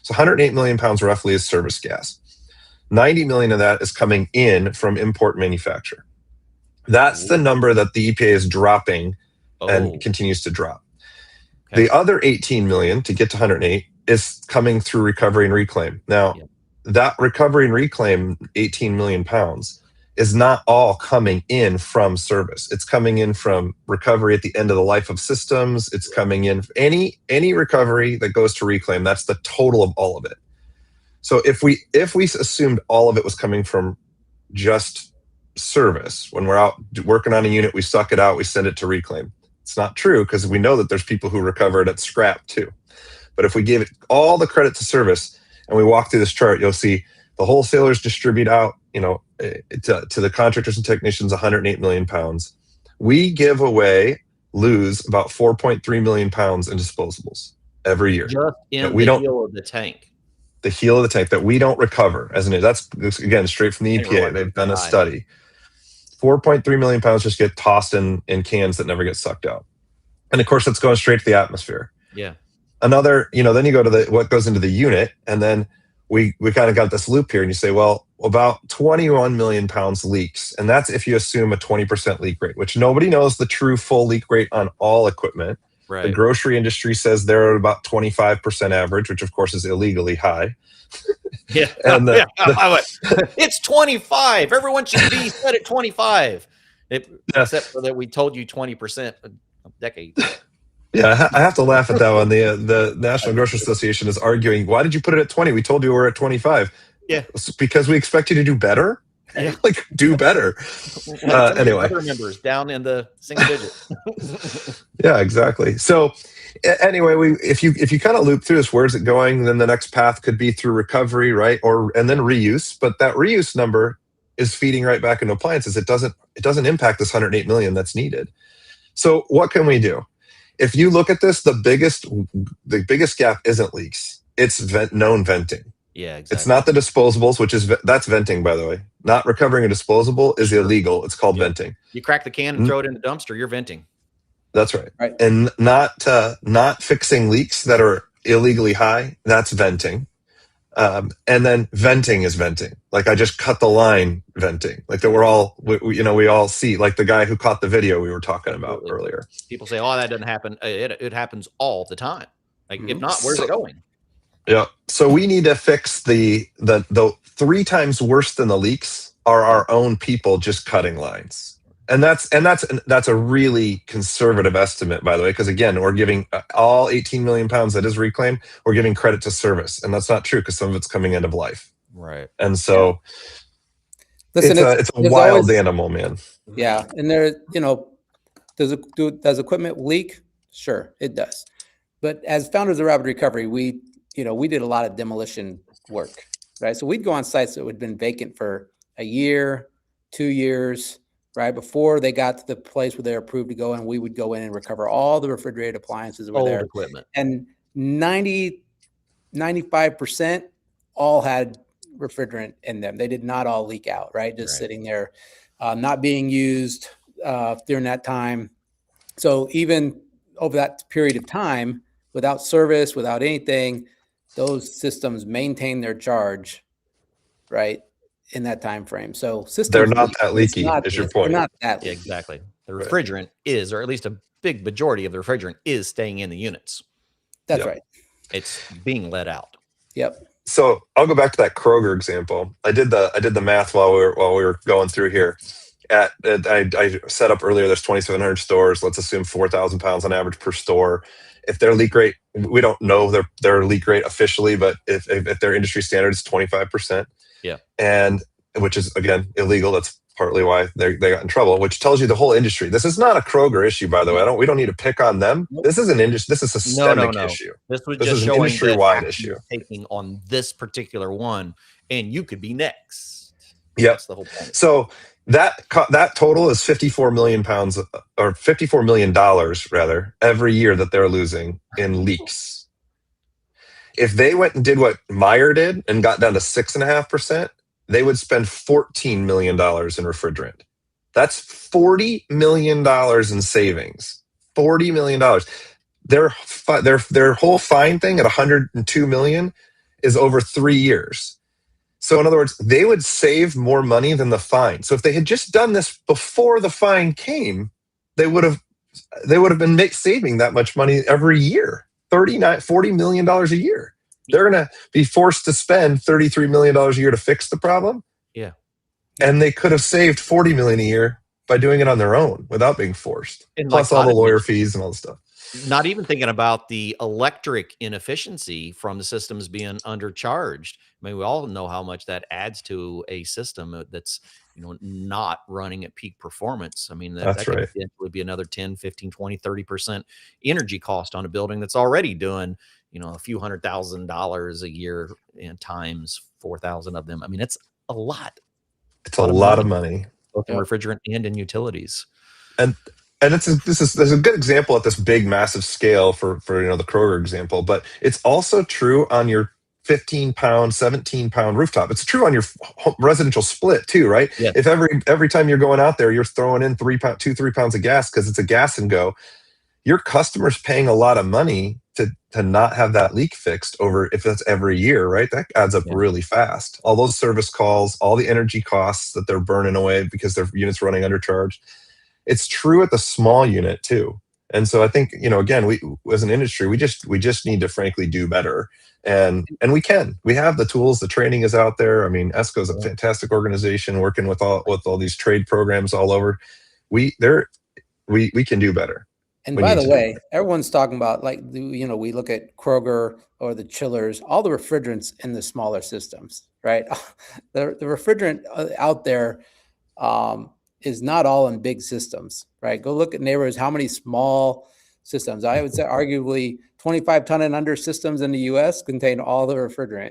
So 108 million pounds roughly is service gas. 90 million of that is coming in from import manufacture. That's the number that the EPA is dropping and continues to drop. The other 18 million to get to 108 is coming through recovery and reclaim. Now, that recovery and reclaim 18 million pounds is not all coming in from service. It's coming in from recovery at the end of the life of systems. It's coming in any recovery that goes to reclaim. That's the total of all of it. So if we assumed all of it was coming from just service, when we're out working on a unit, we suck it out, we send it to reclaim. It's not true because we know that there's people who recover it at scrap too. But if we gave it all the credit to service and we walk through this chart, you'll see the wholesalers distribute out, to the contractors and technicians 108 million pounds. We lose about 4.3 million pounds in disposables every year. Just in the heel of the tank. The heel of the tank that we don't recover as that's again straight from the EPA. They've done a study. 4.3 million pounds just get tossed in cans that never get sucked out. And of course, that's going straight to the atmosphere. Yeah. Another, then you go to what goes into the unit, and then we kind of got this loop here, and you say, well, about 21 million pounds leaks. And that's if you assume a 20% leak rate, which nobody knows the true full leak rate on all equipment. Right. The grocery industry says they're at about 25% average, which of course is illegally high. Yeah. And it's 25. Everyone should be set at 25. Except for that we told you 20% a decade. Yeah, I have to laugh at that one. The National Grocery Association is arguing, why did you put it at 20? We told you we were at 25. Yeah. It's because we expect you to do better. Yeah. Do better. Anyway. Other members down in the single digits. Yeah, exactly. So anyway, if you kind of loop through this, where's it going? Then the next path could be through recovery, right? And then reuse. But that reuse number is feeding right back into appliances. It doesn't impact this 108 million that's needed. So what can we do? If you look at this, the biggest gap isn't leaks. It's known venting. Yeah, exactly. It's not the disposables, that's venting, by the way. Not recovering a disposable is illegal. It's called venting. You crack the can and throw it in the dumpster, you're venting. That's right. And not fixing leaks that are illegally high, that's venting. And then venting is venting. Like I just cut the line venting. Like that we all see, like the guy who caught the video we were talking about earlier. People say, oh, that doesn't happen. It happens all the time. Like if not, where's it going? Yeah. So we need to fix the 3 times worse than the leaks are our own people just cutting lines. And that's a really conservative estimate, by the way, because again, we're giving all 18 million pounds that is reclaimed, we're giving credit to service. And that's not true because some of it's coming end of life. Right. And so listen, it's a wild animal, man. Yeah. And does equipment leak? Sure, it does. But as founders of Rapid Recovery, we did a lot of demolition work, right? So we'd go on sites that had been vacant for a year, 2 years, right? Before they got to the place where they're approved to go in, we would go in and recover all the refrigerated appliances that were there. Equipment. And 95% all had refrigerant in them. They did not all leak out, right? Just sitting there, not being used during that time. So even over that period of time, without service, without anything, those systems maintain their charge, right, in that time frame. So systems, they're not that leaky, is your point. They're not that leaky. Yeah, exactly. The refrigerant is, or at least a big majority of the refrigerant is staying in the units. That's right. It's being let out. Yep. So I'll go back to that Kroger example. I did the math while we were going through here. I set up earlier, there's 2,700 stores. Let's assume 4,000 pounds on average per store. If their leak rate, we don't know their leak rate officially, but if their industry standard is 25%, yeah, and which is again illegal, that's partly why they got in trouble, which tells you the whole industry. This is not a Kroger issue, by the way. We don't need to pick on them. This is an industry. This is a systemic issue. This was This just is an showing industry-wide that issue. taking on this particular one, and you could be next. Yep. That's the whole point. So that total is 54 million pounds, or $54 million rather, every year that they're losing in leaks. If they went and did what Meyer did and got down to 6.5%, they would spend $14 million in refrigerant. That's $40 million in savings. $40 million. Their whole fine thing at $102 million is over 3 years. So in other words, they would save more money than the fine. So if they had just done this before the fine came, they would have been saving that much money every year. $40 million a year. They're going to be forced to spend $33 million a year to fix the problem. Yeah. And they could have saved $40 million a year by doing it on their own without being forced. And plus all the lawyer fees and all the stuff. Not even thinking about the electric inefficiency from the systems being undercharged. I mean, we all know how much that adds to a system that's, not running at peak performance. I mean, that could potentially be another 10, 15, 20, 30% energy cost on a building that's already doing, a few $100,000 a year and times 4,000 of them. I mean, it's a lot. It's a lot of money. Both in refrigerant and in utilities. And there's a good example at this big, massive scale for the Kroger example, but it's also true on your 15-pound, 17-pound rooftop. It's true on your residential split too, right? Yes. If every time you're going out there, you're throwing in 3 pounds of gas because it's a gas and go, your customer's paying a lot of money to not have that leak fixed over, if that's every year, right? That adds up really fast. All those service calls, all the energy costs that they're burning away because their unit's running undercharged. It's true at the small unit too. And so I think, again, we as an industry, we just need to frankly do better. And we can. We have the tools, the training is out there. I mean, ESCO is a fantastic organization working with all these trade programs all over. We can do better. And by the way, everyone's talking about, like, we look at Kroger or the chillers, all the refrigerants in the smaller systems, right? The refrigerant out there is not all in big systems, right? Go look at neighborhoods, how many small systems. I would say arguably 25-ton and under systems in the US contain all the refrigerant,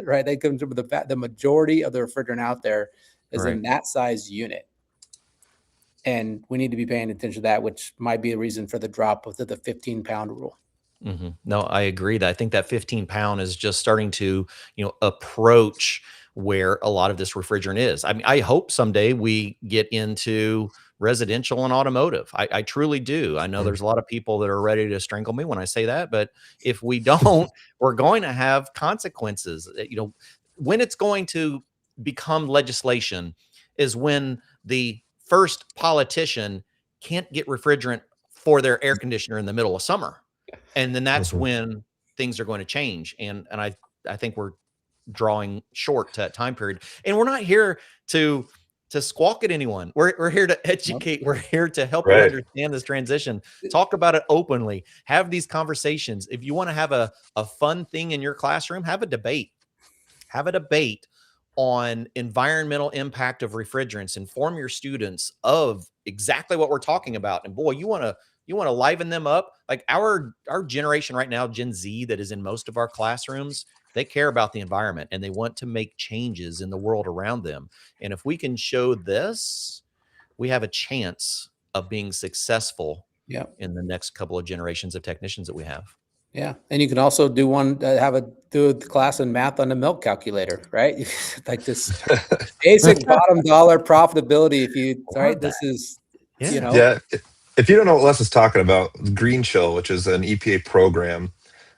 right? They come to the majority of the refrigerant out there is in that size unit. And we need to be paying attention to that, which might be a reason for the drop of the 15-pound rule. Mm-hmm. No, I agree. I think that 15-pound is just starting to, approach where a lot of this refrigerant is. I mean, I hope someday we get into residential and automotive. I truly do. I know there's a lot of people that are ready to strangle me when I say that, but if we don't, we're going to have consequences. When it's going to become legislation is when the first politician can't get refrigerant for their air conditioner in the middle of summer. And then that's when things are going to change. And I think we're drawing short to that time period. And we're not here to squawk at anyone. We're here to educate. We're here to help you understand this transition. Talk about it openly. Have these conversations. If you want to have a fun thing in your classroom, have a debate. Have a debate on environmental impact of refrigerants. Inform your students of exactly what we're talking about. And boy, you want to liven them up. Like our generation right now, Gen Z, that is in most of our classrooms, they care about the environment and they want to make changes in the world around them. And if we can show this, we have a chance of being successful in the next couple of generations of technicians that we have. Yeah. And you can also do a class in math on the milk calculator, right? Like this basic bottom dollar profitability. This is, Yeah. If you don't know what Les is talking about, Green Chill, which is an EPA program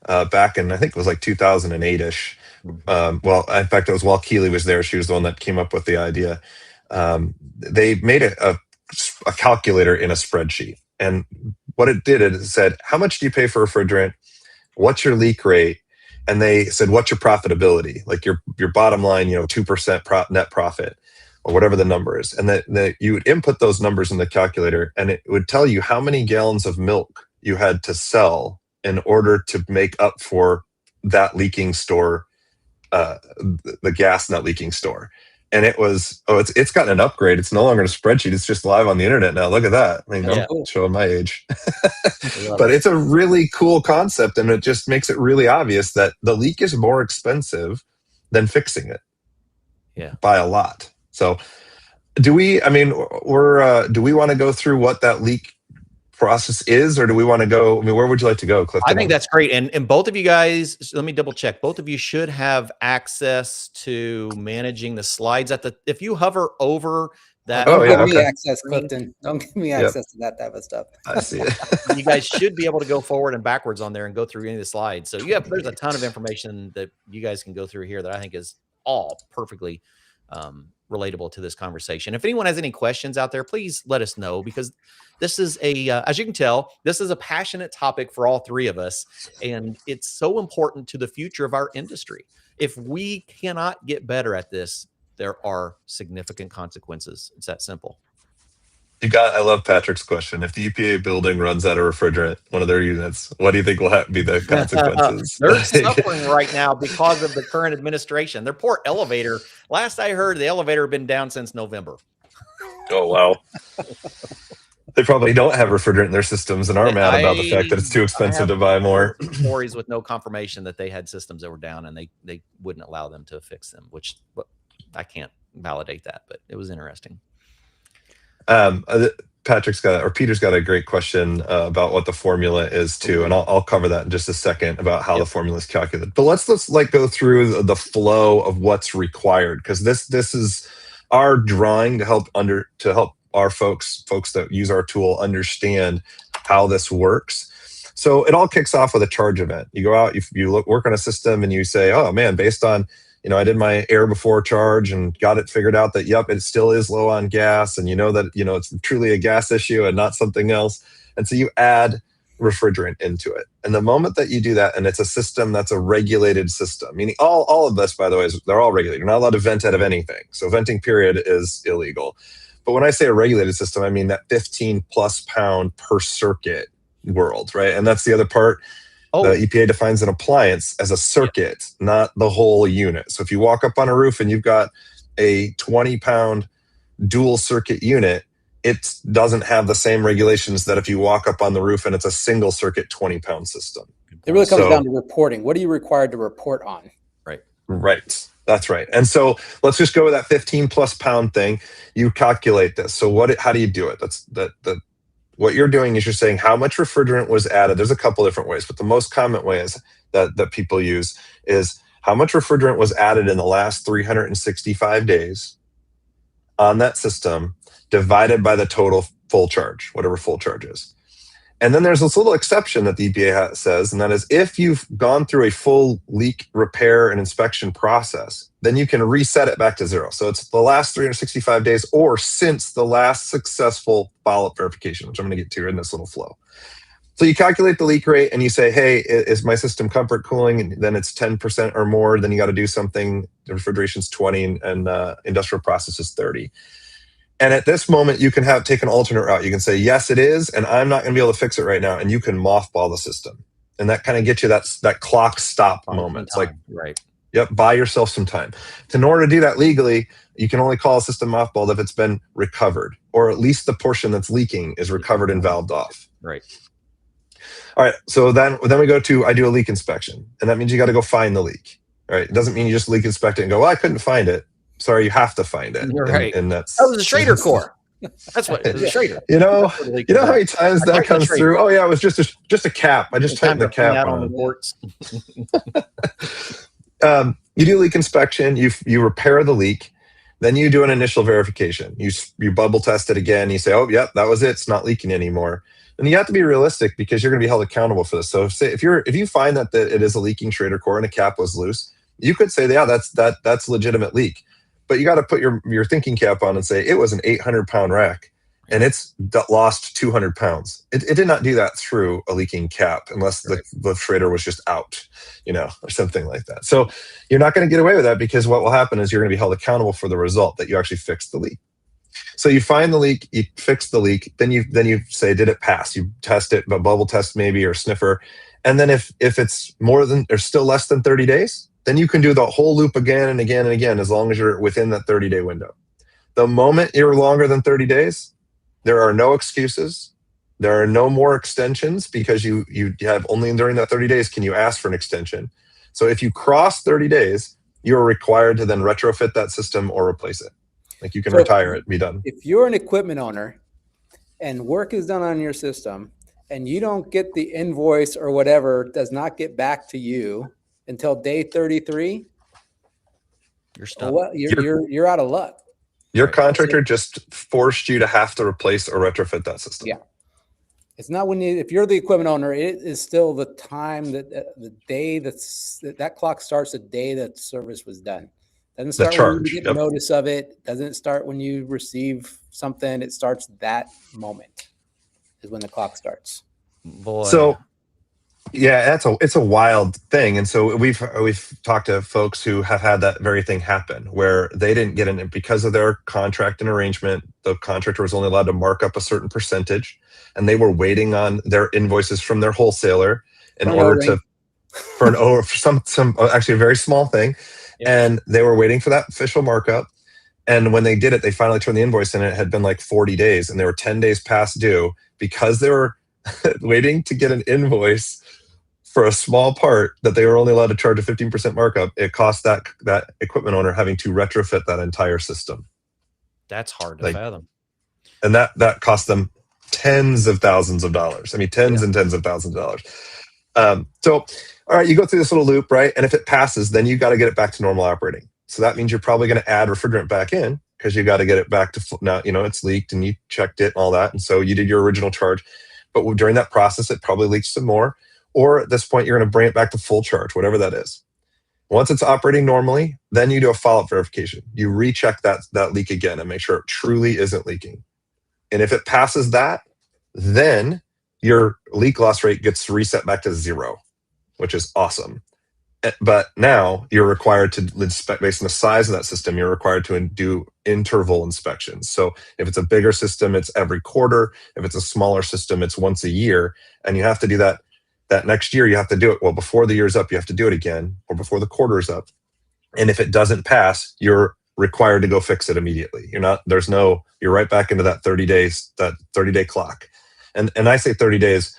back in, I think it was like 2008-ish. Well, in fact, it was while Keeley was there. She was the one that came up with the idea. They made a calculator in a spreadsheet. And what it did, it said, how much do you pay for refrigerant? What's your leak rate? And they said, what's your profitability? Like your bottom line, 2% net profit or whatever the number is. And that you would input those numbers in the calculator and it would tell you how many gallons of milk you had to sell in order to make up for that leaking store, the gas in that leaking store. and it was, it's gotten an upgrade. It's no longer a spreadsheet. It's just live on the internet now. Look at that. I mean, don't show my age. But it's a really cool concept, and it just makes it really obvious that the leak is more expensive than fixing it. Yeah. By a lot. So do we want to go through what that leak process is, or do we want to go, where would you like to go, Clifton? I think that's great. And both of you guys, let me double check. Both of you should have access to managing the slides if you hover over that. Don't give me access, Clifton. Don't give me access to that type of stuff. I see it. You guys should be able to go forward and backwards on there and go through any of the slides. So there's a ton of information that you guys can go through here that I think is all perfectly relatable to this conversation. If anyone has any questions out there, please let us know, because this is as you can tell, this is a passionate topic for all three of us, and it's so important to the future of our industry. If we cannot get better at this, there are significant consequences. It's that simple. I love Patrick's question. If the EPA building runs out of refrigerant, one of their units, what do you think will be the consequences? They're suffering right now because of the current administration. Their poor elevator. Last I heard, the elevator had been down since November. Oh, wow. They probably don't have refrigerant in their systems and are mad about the fact that it's too expensive to buy more. Stories with no confirmation that they had systems that were down, and they wouldn't allow them to fix them, which I can't validate that, but it was interesting. Peter's got a great question about what the formula is too, and I'll cover that in just a second about how the formula is calculated. But let's like go through the flow of what's required, because this is our drawing to help our folks that use our tool understand how this works. So it all kicks off with a charge event. You go out, you work on a system, and you say, oh man, based on, I did my air before charge and got it figured out that, yep, it still is low on gas. And that, it's truly a gas issue and not something else. And so you add refrigerant into it. And the moment that you do that, and it's a system that's a regulated system, meaning all of this, by the way, they're all regulated. You're not allowed to vent out of anything. So venting period is illegal. But when I say a regulated system, I mean that 15 plus pound per circuit world, right? And that's the other part. The EPA defines an appliance as a circuit, not the whole unit. So if you walk up on a roof and you've got a 20-pound dual circuit unit, it doesn't have the same regulations that if you walk up on the roof and it's a single circuit 20-pound system. It really comes down to reporting. What are you required to report on? Right. That's right. And so let's just go with that 15 plus pound thing. You calculate this. So how do you do it? What you're doing is you're saying how much refrigerant was added. There's a couple different ways, but the most common way is that people use is how much refrigerant was added in the last 365 days on that system divided by the total full charge, whatever full charge is. And then there's this little exception that the EPA says, and that is if you've gone through a full leak repair and inspection process, then you can reset it back to zero. So it's the last 365 days or since the last successful follow-up verification, which I'm going to get to in this little flow. So you calculate the leak rate and you say, hey, is my system comfort cooling? And then it's 10% or more. Then you got to do something. The refrigeration's 20 and industrial process is 30. And at this moment, you can take an alternate route. You can say, yes, it is, and I'm not going to be able to fix it right now. And you can mothball the system. And that kind of gets you that clock stop moment. It's like, yep, buy yourself some time. In order to do that legally, you can only call a system mothballed if it's been recovered, or at least the portion that's leaking is recovered and valved off. Right. All right, so then we go to, I do a leak inspection. And that means you got to go find the leak. All right, it doesn't mean you just leak inspect it and go, well, I couldn't find it. Sorry, you have to find it. You're right. And that was a Schrader core. That's what it was. A Schrader. You know how many times that comes through? Oh yeah, it was just a cap. I just tightened the cap on the ports. You do leak inspection. You repair the leak. Then you do an initial verification. You bubble test it again. You say, oh yep, that was it. It's not leaking anymore. And you have to be realistic because you're going to be held accountable for this. So if you find that it is a leaking Schrader core and a cap was loose, you could say, yeah, that's a legitimate leak. But you got to put your thinking cap on and say it was an 800-pound rack and it's lost 200 pounds. It did not do that through a leaking cap unless the Schrader was just out, or something like that. So you're not going to get away with that because what will happen is you're going to be held accountable for the result that you actually fixed the leak. So you find the leak, you fix the leak, then you say, did it pass? You test it, but bubble test maybe or sniffer. And then if it's more than or still less than 30 days, then you can do the whole loop again and again and again, as long as you're within that 30-day window. The moment you're longer than 30 days, there are no excuses. There are no more extensions, because you have only during that 30 days can you ask for an extension. So if you cross 30 days, you're required to then retrofit that system or replace it. Like you can retire it, be done. If you're an equipment owner and work is done on your system and you don't get the invoice or whatever, does not get back to you until day 33, you're stuck. Well, you're out of luck. Your contractor just forced you to have to replace or retrofit that system. Yeah. It's not when if you're the equipment owner, it is still the time that the day that clock starts the day that service was done. Doesn't start when you get notice of it. Doesn't start when you receive something. It starts that moment is when the clock starts. Boy. So yeah, it's a wild thing. And so we've talked to folks who have had that very thing happen, where they didn't get in because of their contract and arrangement. The contractor was only allowed to mark up a certain percentage, and they were waiting on their invoices from their wholesaler in order for some actually a very small thing. Yeah. And they were waiting for that official markup. And when they did it, they finally turned the invoice in, and it had been like 40 days, and they were 10 days past due because they were waiting to get an invoice for a small part that they were only allowed to charge a 15% markup. It cost that equipment owner having to retrofit that entire system. That's hard to fathom. And that cost them tens of thousands of dollars. I mean, tens and tens of thousands of dollars. So, all right, you go through this little loop, right? And if it passes, then you got to get it back to normal operating. So that means you're probably going to add refrigerant back in, because you got to get it back to now, it's leaked and you checked it and all that. And so you did your original charge. But during that process, it probably leaks some more. Or at this point, you're going to bring it back to full charge, whatever that is. Once it's operating normally, then you do a follow-up verification. You recheck that leak again and make sure it truly isn't leaking. And if it passes that, then your leak loss rate gets reset back to 0, which is awesome. But now you're required to inspect based on the size of that system. You're required to do interval inspections. So if it's a bigger system, it's every quarter. If it's a smaller system, it's once a year. And you have to do that next year. You have to do it. Well, before the year's up, you have to do it again, or before the quarter's up. And if it doesn't pass, you're required to go fix it immediately. You're right back into that 30 days, that 30-day clock. And I say 30 days.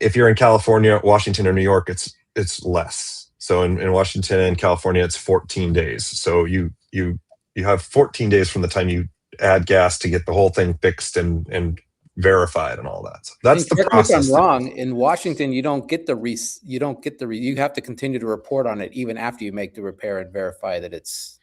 If you're in California, Washington, or New York, it's less. So in Washington and California, it's 14 days. So you have 14 days from the time you add gas to get the whole thing fixed and verified and all that. So that's the process. If I'm wrong, in Washington, you have to continue to report on it even after you make the repair and verify that it's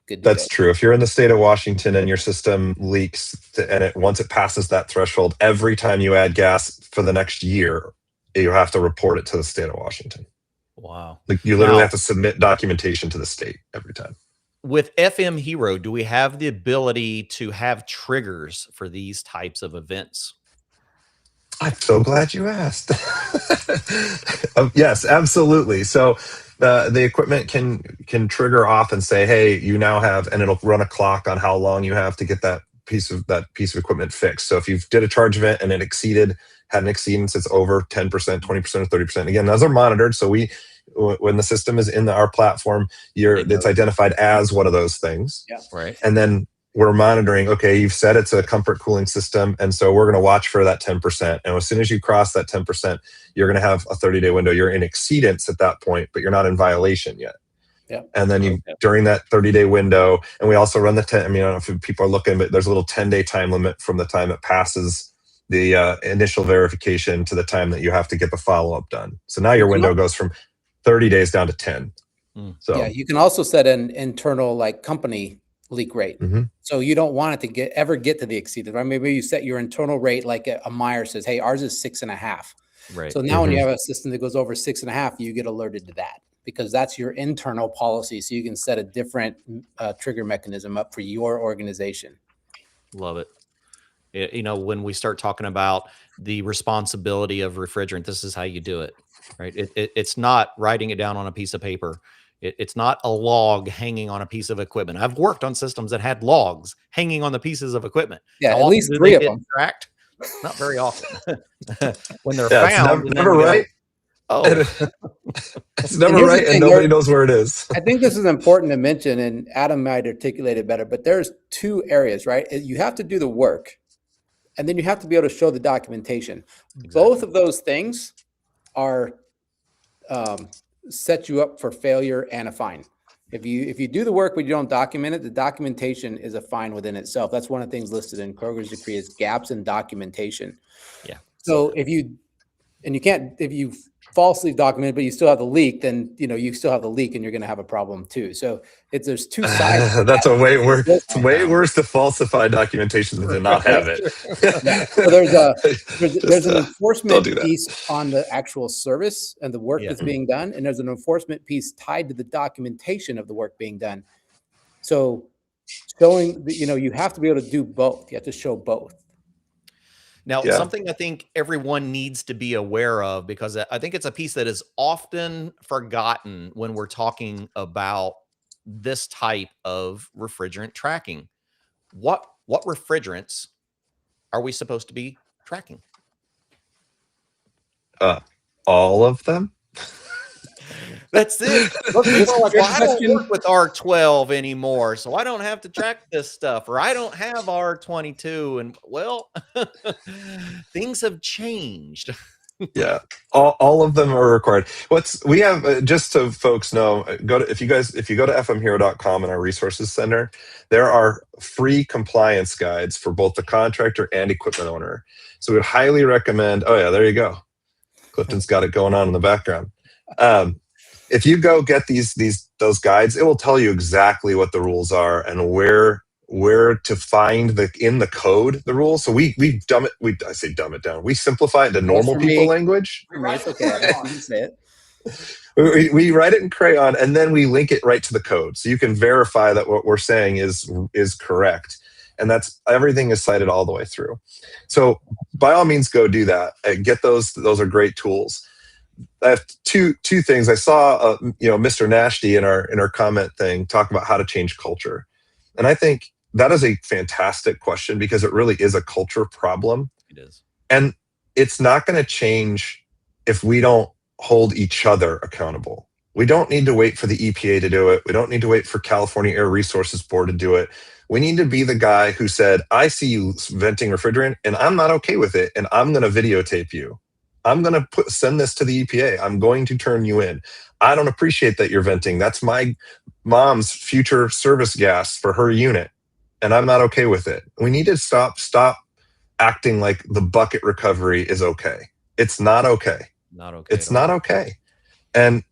good. That's true. If you're in the state of Washington and your system leaks and once it passes that threshold, every time you add gas for the next year, you have to report it to the state of Washington. Wow. Like you literally have to submit documentation to the state every time. With FM Hero, do we have the ability to have triggers for these types of events? I'm so glad you asked. Yes, absolutely. So the equipment can trigger off and say, hey, you now have, and it'll run a clock on how long you have to get that piece of equipment fixed. So if you did a charge event and it had an exceedance, it's over 10%, 20%, or 30%. Again, those are monitored. So when the system is in our platform, it's identified as one of those things. Yeah. Right. And then we're monitoring, okay, you've said it's a comfort cooling system. And so we're going to watch for that 10%. And as soon as you cross that 10%, you're going to have a 30-day window. You're in exceedance at that point, but you're not in violation yet. Yeah. And then during that 30-day window, and we also run I don't know if people are looking, but there's a little 10-day time limit from the time it passes the initial verification to the time that you have to get the follow-up done. So now your window goes from 30 days down to 10. So yeah, you can also set an internal company leak rate. Mm-hmm. So you don't want it to ever get to the exceeded, right? Maybe you set your internal rate like a Meyer says, hey, ours is 6.5. Right. So now when you have a system that goes over 6.5, you get alerted to that because that's your internal policy. So you can set a different trigger mechanism up for your organization. Love it. When we start talking about the responsibility of refrigerant, this is how you do it, right? It's not writing it down on a piece of paper. It's not a log hanging on a piece of equipment. I've worked on systems that had logs hanging on the pieces of equipment. Yeah, at least 3 of them. Tracked? Not very often. When they're found. found, Never right. Oh, It's never here's the right, and thing, nobody knows where it is. I think this is important to mention, and Adam might articulate it better, but there's two areas, right? You have to do the work, and then you have to be able to show the documentation. Both of those things are set you up for failure and a fine. If you do the work but you don't document it, the documentation is a fine within itself. That's one of the things listed in Kroger's decree is gaps in documentation. Yeah. So if you falsely documented, but you still have the leak, then you still have the leak, and you're going to have a problem too. So there's two sides. That's a way worse. It's way worse to falsify documentation than to not have it. Yeah. So there's an enforcement piece on the actual service and the work that's being done, and there's an enforcement piece tied to the documentation of the work being done. So showing you have to be able to do both. You have to show both. Now, something I think everyone needs to be aware of, because I think it's a piece that is often forgotten when we're talking about this type of refrigerant tracking. What refrigerants are we supposed to be tracking? All of them. That's it. Most people are like, well, I don't work with R12 anymore, so I don't have to track this stuff, or I don't have R22. And well, things have changed. Yeah, all of them are required. We have, just so folks know, if you go to fmhero.com in our resources center, there are free compliance guides for both the contractor and equipment owner. So we would highly recommend. Oh yeah, there you go. Clifton's got it going on in the background. If you go get those guides, it will tell you exactly what the rules are and where to find in the code the rules. So we dumb it down. We simplify it into normal people language. It's okay. You can say it. We write it in crayon, and then we link it right to the code, so you can verify that what we're saying is correct. And that's everything is cited all the way through. So by all means, go do that. Get those. Those are great tools. I have two things. I saw Mr. Nashty in our comment thing talk about how to change culture, and I think that is a fantastic question because it really is a culture problem. It is, and it's not going to change if we don't hold each other accountable. We don't need to wait for the EPA to do it. We don't need to wait for California Air Resources Board to do it. We need to be the guy who said, "I see you venting refrigerant, and I'm not okay with it, and I'm going to videotape you. I'm going to send this to the EPA. I'm going to turn you in. I don't appreciate that you're venting. That's my mom's future service gas for her unit, and I'm not okay with it." We need to stop acting like the bucket recovery is okay. It's not okay. Not okay. It's not okay. And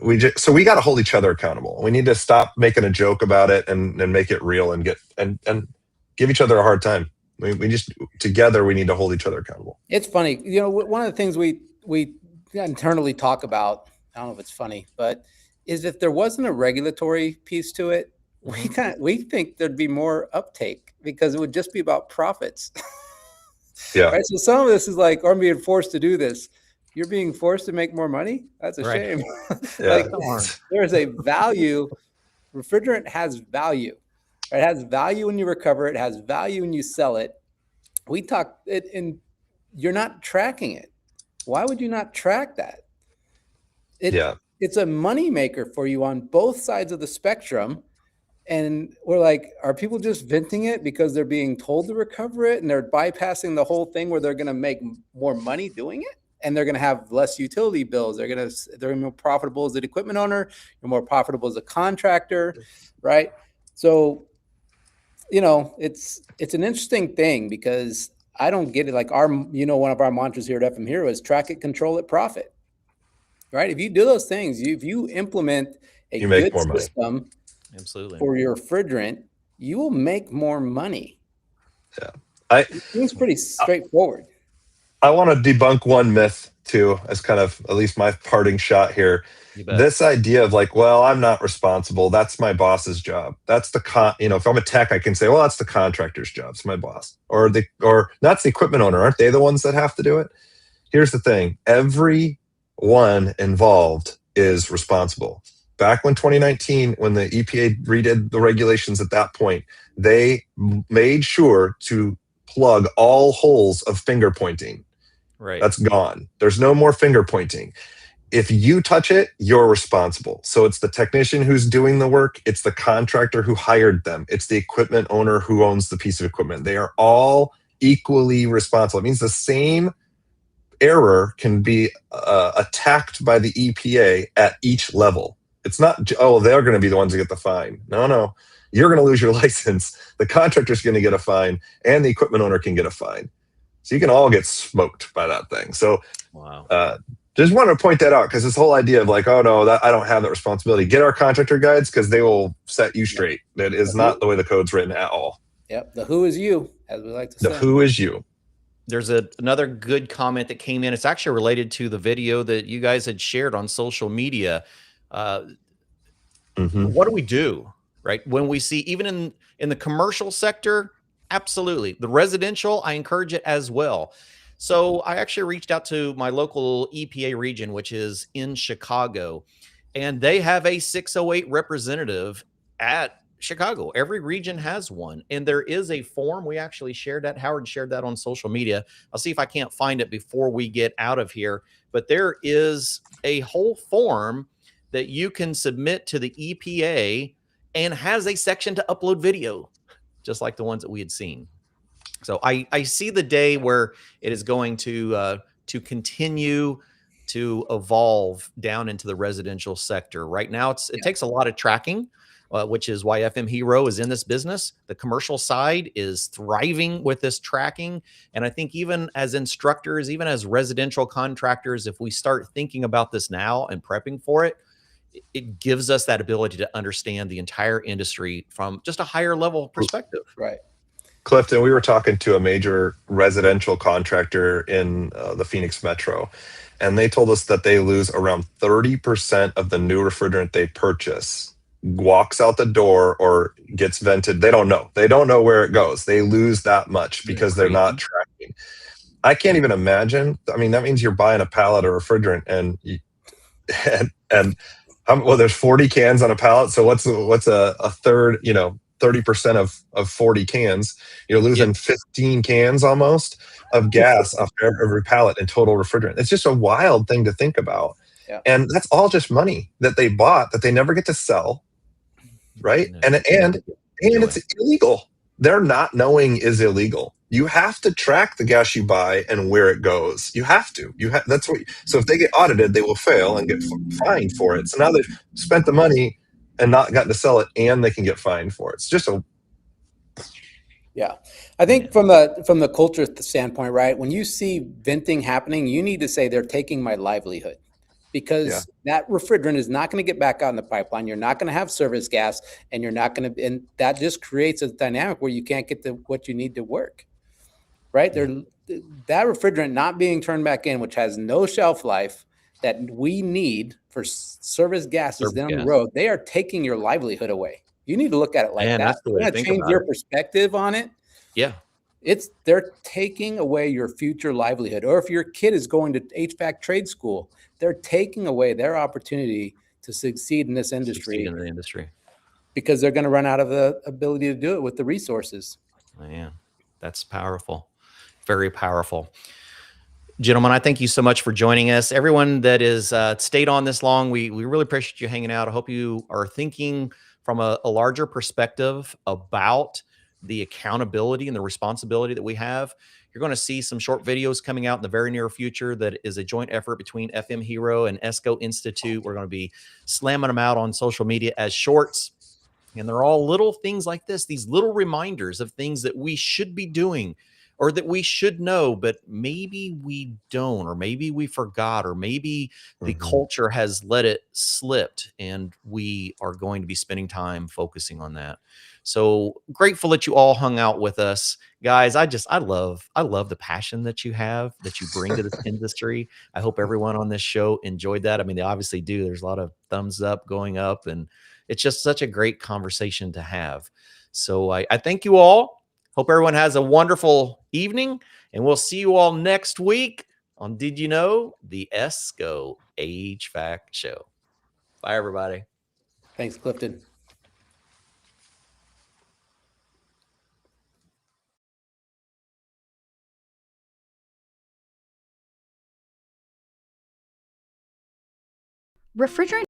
we got to hold each other accountable. We need to stop making a joke about it and make it real and give each other a hard time. We just together we need to hold each other accountable. It's funny, one of the things we internally talk about, I don't know if it's funny, but is if there wasn't a regulatory piece to it, we think there'd be more uptake because it would just be about profits. Yeah. Right? So some of this is like, I'm being forced to do this. You're being forced to make more money? That's a shame. Yeah. There's a value. Refrigerant has value. It has value when you recover it. It has value when you sell it. We talk it, and you're not tracking it. Why would you not track that? It's a money maker for you on both sides of the spectrum. And we're like, are people just venting it because they're being told to recover it, and they're bypassing the whole thing where they're going to make more money doing it, and they're going to have less utility bills? They're more profitable as an equipment owner. You're more profitable as a contractor, right? So, it's an interesting thing because I don't get it. Like one of our mantras here at FM Hero is track it, control it, profit. Right? If you do those things, if you implement a good system, absolutely, for your refrigerant, you will make more money. Yeah, it seems pretty straightforward. I want to debunk one myth too, as kind of at least my parting shot here. This idea of like, well, I'm not responsible. That's my boss's job. That's if I'm a tech, I can say, well, that's the contractor's job. It's my boss, or that's the equipment owner. Aren't they the ones that have to do it? Here's the thing: everyone involved is responsible. Back when 2019, when the EPA redid the regulations at that point, they made sure to plug all holes of finger pointing. Right. That's gone. There's no more finger pointing. if you touch it, you're responsible. So it's the technician who's doing the work, it's the contractor who hired them, it's the equipment owner who owns the piece of equipment. They are all equally responsible. It means the same error can be attacked by the EPA at each level. It's not, oh, they're going to be the ones who get the fine. No. You're going to lose your license. The contractor's going to get a fine, and the equipment owner can get a fine. So you can all get smoked by that thing. So, wow. Just wanted to point that out, because this whole idea of like, oh no, that I don't have that responsibility. Get our contractor guides, because they will set you straight. That is not the way the code's written at all. Yep. The who is you, as we like to say. The who is you. There's another good comment that came in. It's actually related to the video that you guys had shared on social media. What do we do, right? When we see, even in the commercial sector, absolutely. The residential, I encourage it as well. So I actually reached out to my local EPA region, which is in Chicago, and they have a 608 representative at Chicago. Every region has one, and there is a form. We actually shared that. Howard shared that on social media. I'll see if I can't find it before we get out of here, but there is a whole form that you can submit to the EPA and has a section to upload video, just like the ones that we had seen. So I see the day where it is going to continue to evolve down into the residential sector. Right now, it takes a lot of tracking, which is why FM Hero is in this business. The commercial side is thriving with this tracking. And I think even as instructors, even as residential contractors, if we start thinking about this now and prepping for it, it gives us that ability to understand the entire industry from just a higher level perspective. Right. Clifton, we were talking to a major residential contractor in the Phoenix Metro, and they told us that they lose around 30% of the new refrigerant they purchase walks out the door or gets vented. They don't know. They don't know where it goes. They lose that much because they're not tracking. I can't even imagine. I mean, that means you're buying a pallet of refrigerant and well, there's 40 cans on a pallet. So what's a third, 30% of 40 cans, you're losing 15 cans almost of gas off every pallet in total refrigerant. It's just a wild thing to think about. Yeah. And that's all just money that they bought that they never get to sell. Right. And it's illegal. They're not knowing is illegal. You have to track the gas you buy and where it goes. You have to. So if they get audited, they will fail and get fined for it. So now they've spent the money and not gotten to sell it, and they can get fined for it. It's just I think from the culture standpoint, right? When you see venting happening, you need to say they're taking my livelihood, because that refrigerant is not going to get back out in the pipeline. You're not going to have service gas, and you're not going to, and that just creates a dynamic where you can't get to what you need to work, right? That refrigerant not being turned back in, which has no shelf life that we need for service gases down the road, they are taking your livelihood away. You need to look at it like that. That's the way to think about change your perspective on it. Yeah. They're taking away your future livelihood. Or if your kid is going to HVAC trade school, they're taking away their opportunity to succeed in this industry. Because they're going to run out of the ability to do it with the resources. Man, that's powerful. Very powerful. Gentlemen, I thank you so much for joining us. Everyone that is stayed on this long, we really appreciate you hanging out. I hope you are thinking from a larger perspective about the accountability and the responsibility that we have. You're going to see some short videos coming out in the very near future that is a joint effort between FM Hero and ESCO Institute. We're going to be slamming them out on social media as shorts. And they're all little things like this, these little reminders of things that we should be doing or that we should know, but maybe we don't, or maybe we forgot, or maybe the culture has let it slipped, and we are going to be spending time focusing on that. So grateful that you all hung out with us, guys. I love the passion that you have, that you bring to this industry. I hope everyone on this show enjoyed that. I mean, they obviously do. There's a lot of thumbs up going up, and it's just such a great conversation to have. So I thank you all. Hope everyone has a wonderful evening, and we'll see you all next week on Did You Know? The ESCO HVAC Show. Bye, everybody. Thanks, Clifton. Refrigerant